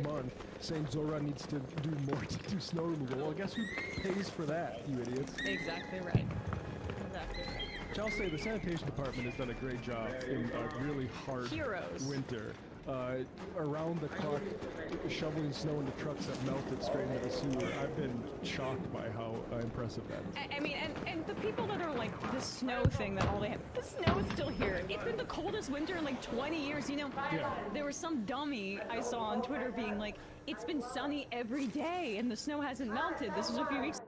month saying Zora needs to do more to do snow removal. Well, guess who pays for that, you idiots? Exactly right. Exactly right. Which I'll say the sanitation department has done a great job in a really hard winter. Around the clock, shoveling snow into trucks that melted straight into the sewer. I've been shocked by how impressive that is. I mean, and the people that are like, the snow thing, that all they have, the snow is still here. It's been the coldest winter in like 20 years. You know, there was some dummy I saw on Twitter being like, it's been sunny every day and the snow hasn't melted. This was a few weeks.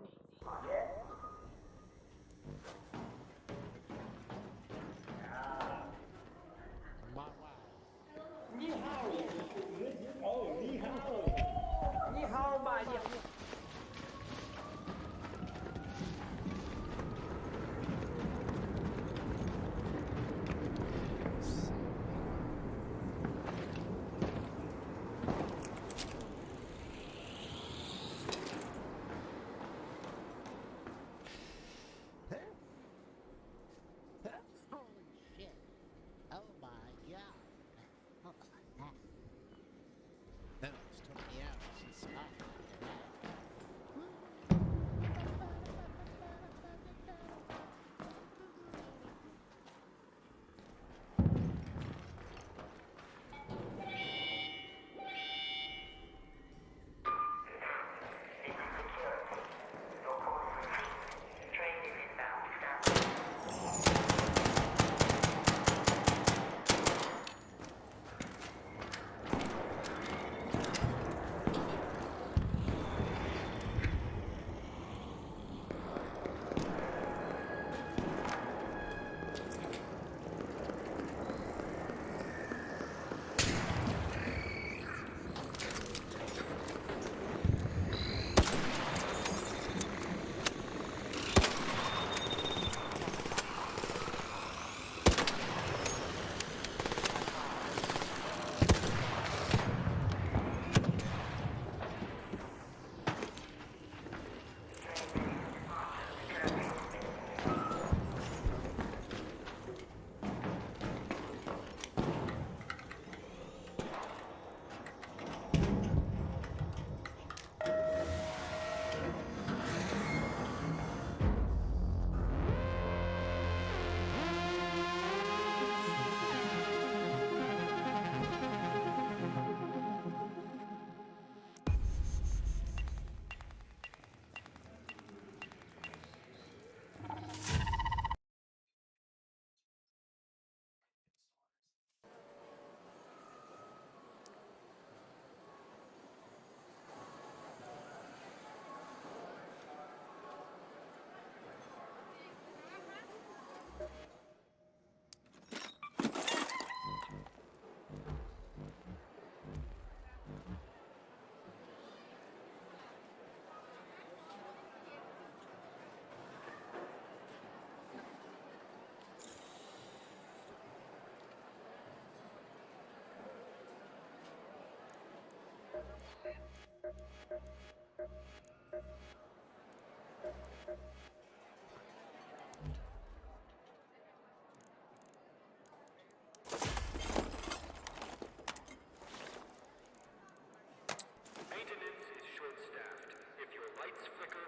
Maintenance is short-staffed. If your lights flicker,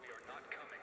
we are not coming.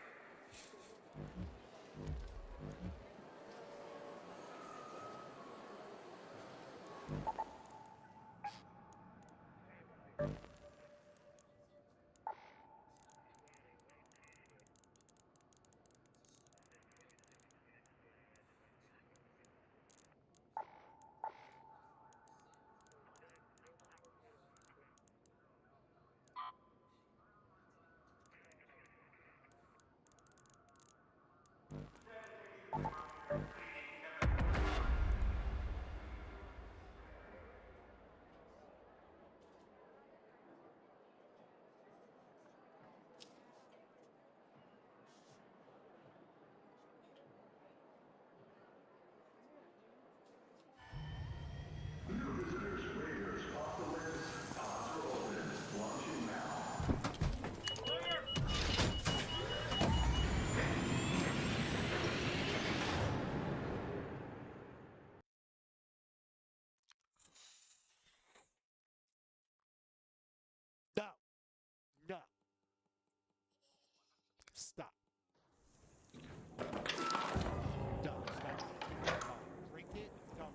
Stop. Done. Stop. Drink it. Done.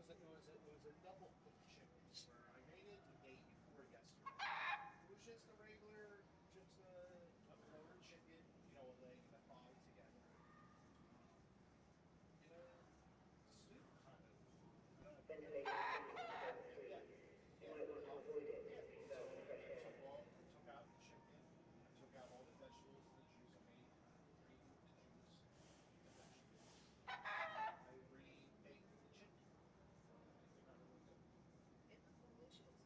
was a double cooked chicken where I made it the day before yesterday. It was just a regular, just a flour chicken, you know, a leg and a thigh together. In a soup kind of. Ventilation. Yeah. Yeah. So I took out the chicken. I took out all the vegetables, the juice. I made gravy with the juice, the vegetables. I re-baked the chicken. It came out really good. It was delicious.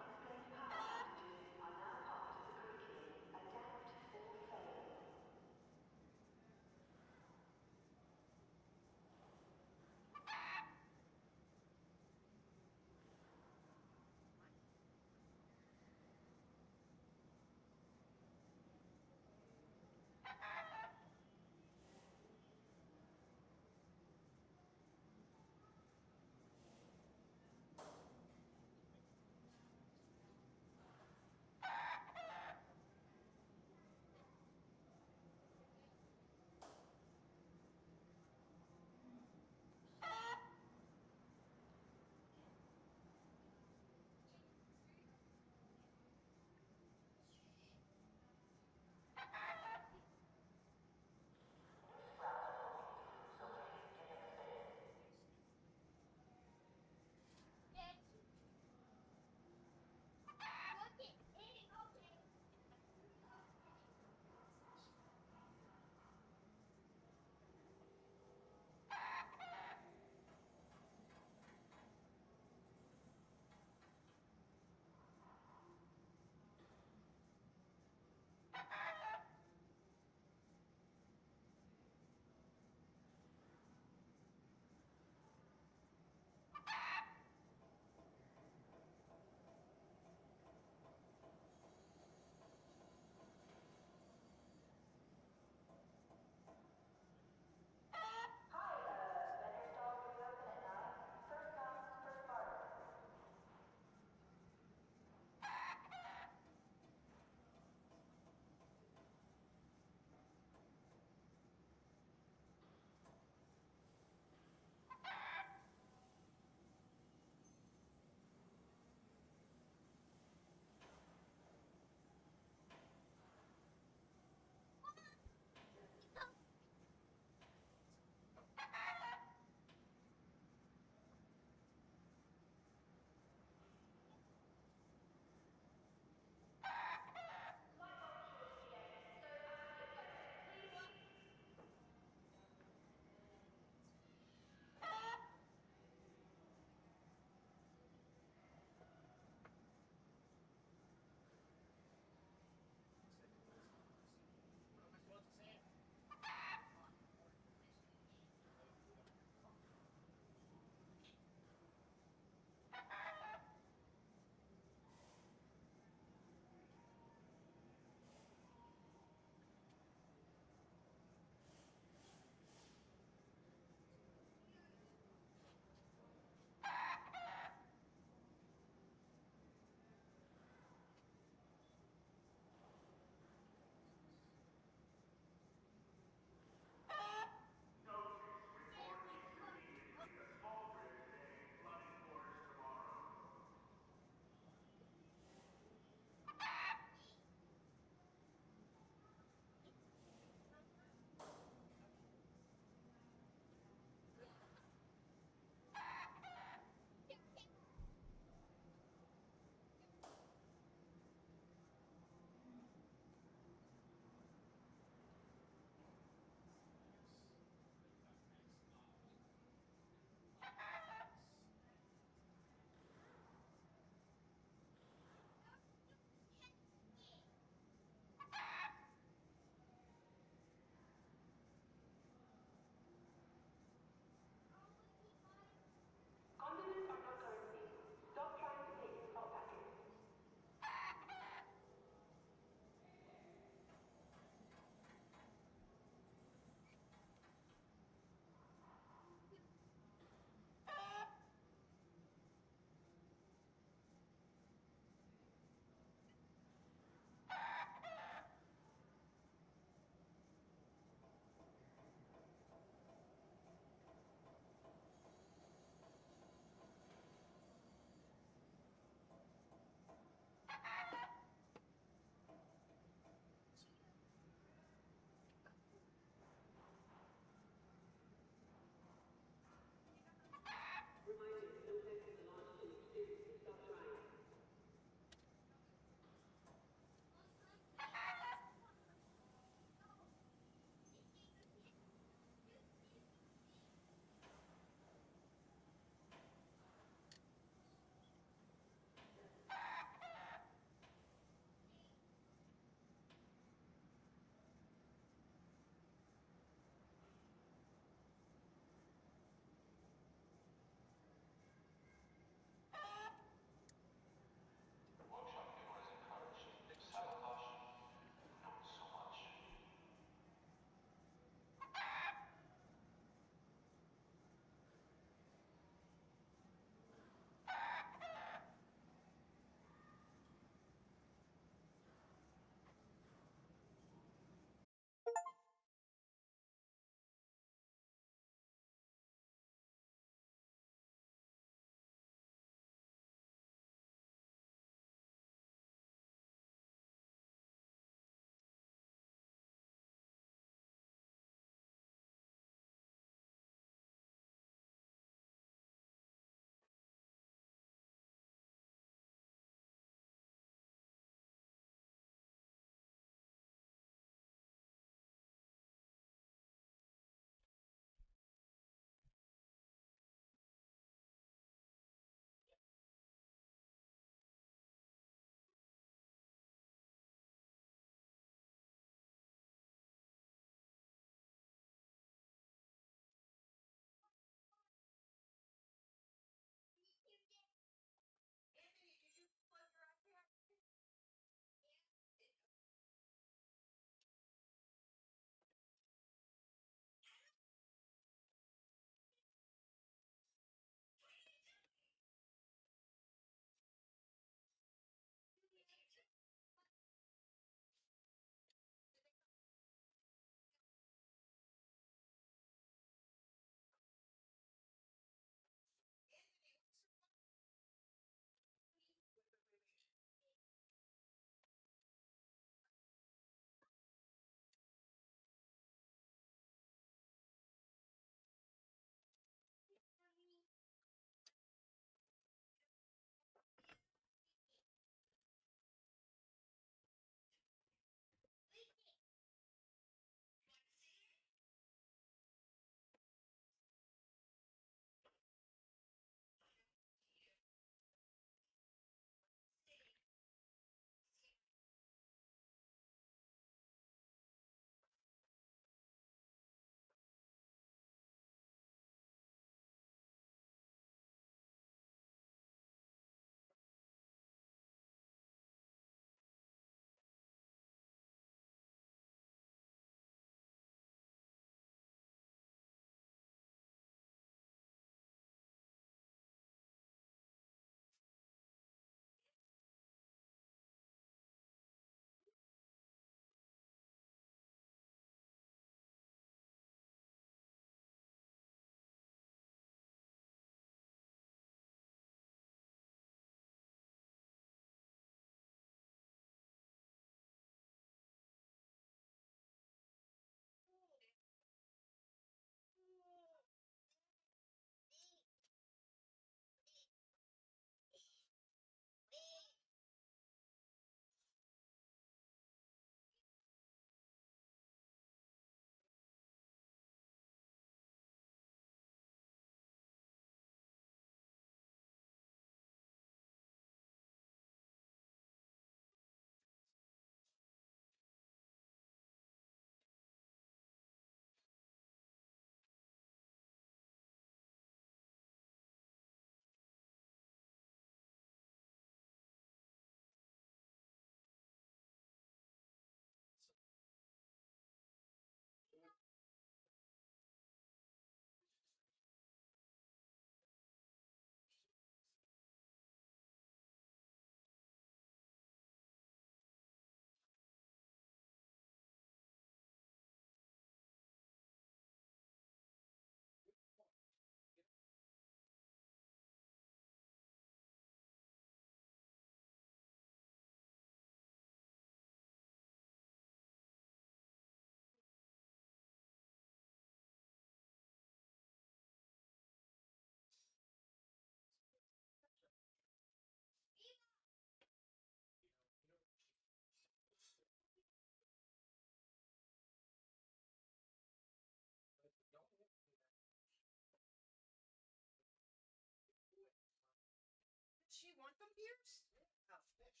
want them pierced? Oh, fish.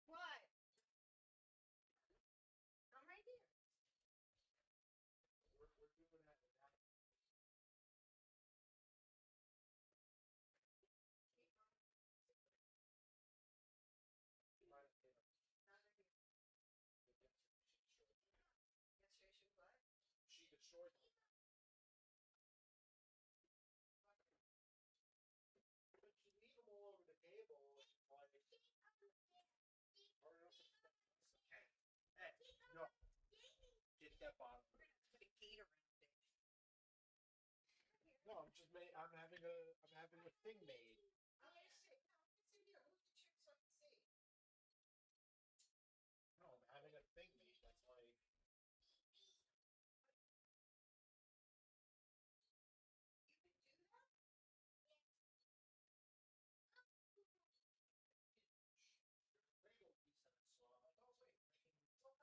What? I'm right here. We're doing that. She destroyed them. But you leave them all over the table, like. Hey, no. Get that bottom. We're gonna put a gate around it. No, I'm having a thing made. Oh, I see. No, it's in here. Move the chair so I can see. No, I'm having a thing made. That's like. You can do that? Regular piece of it, so I'm like, oh wait, What color? having somebody make a square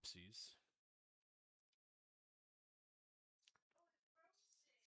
Whoopsies.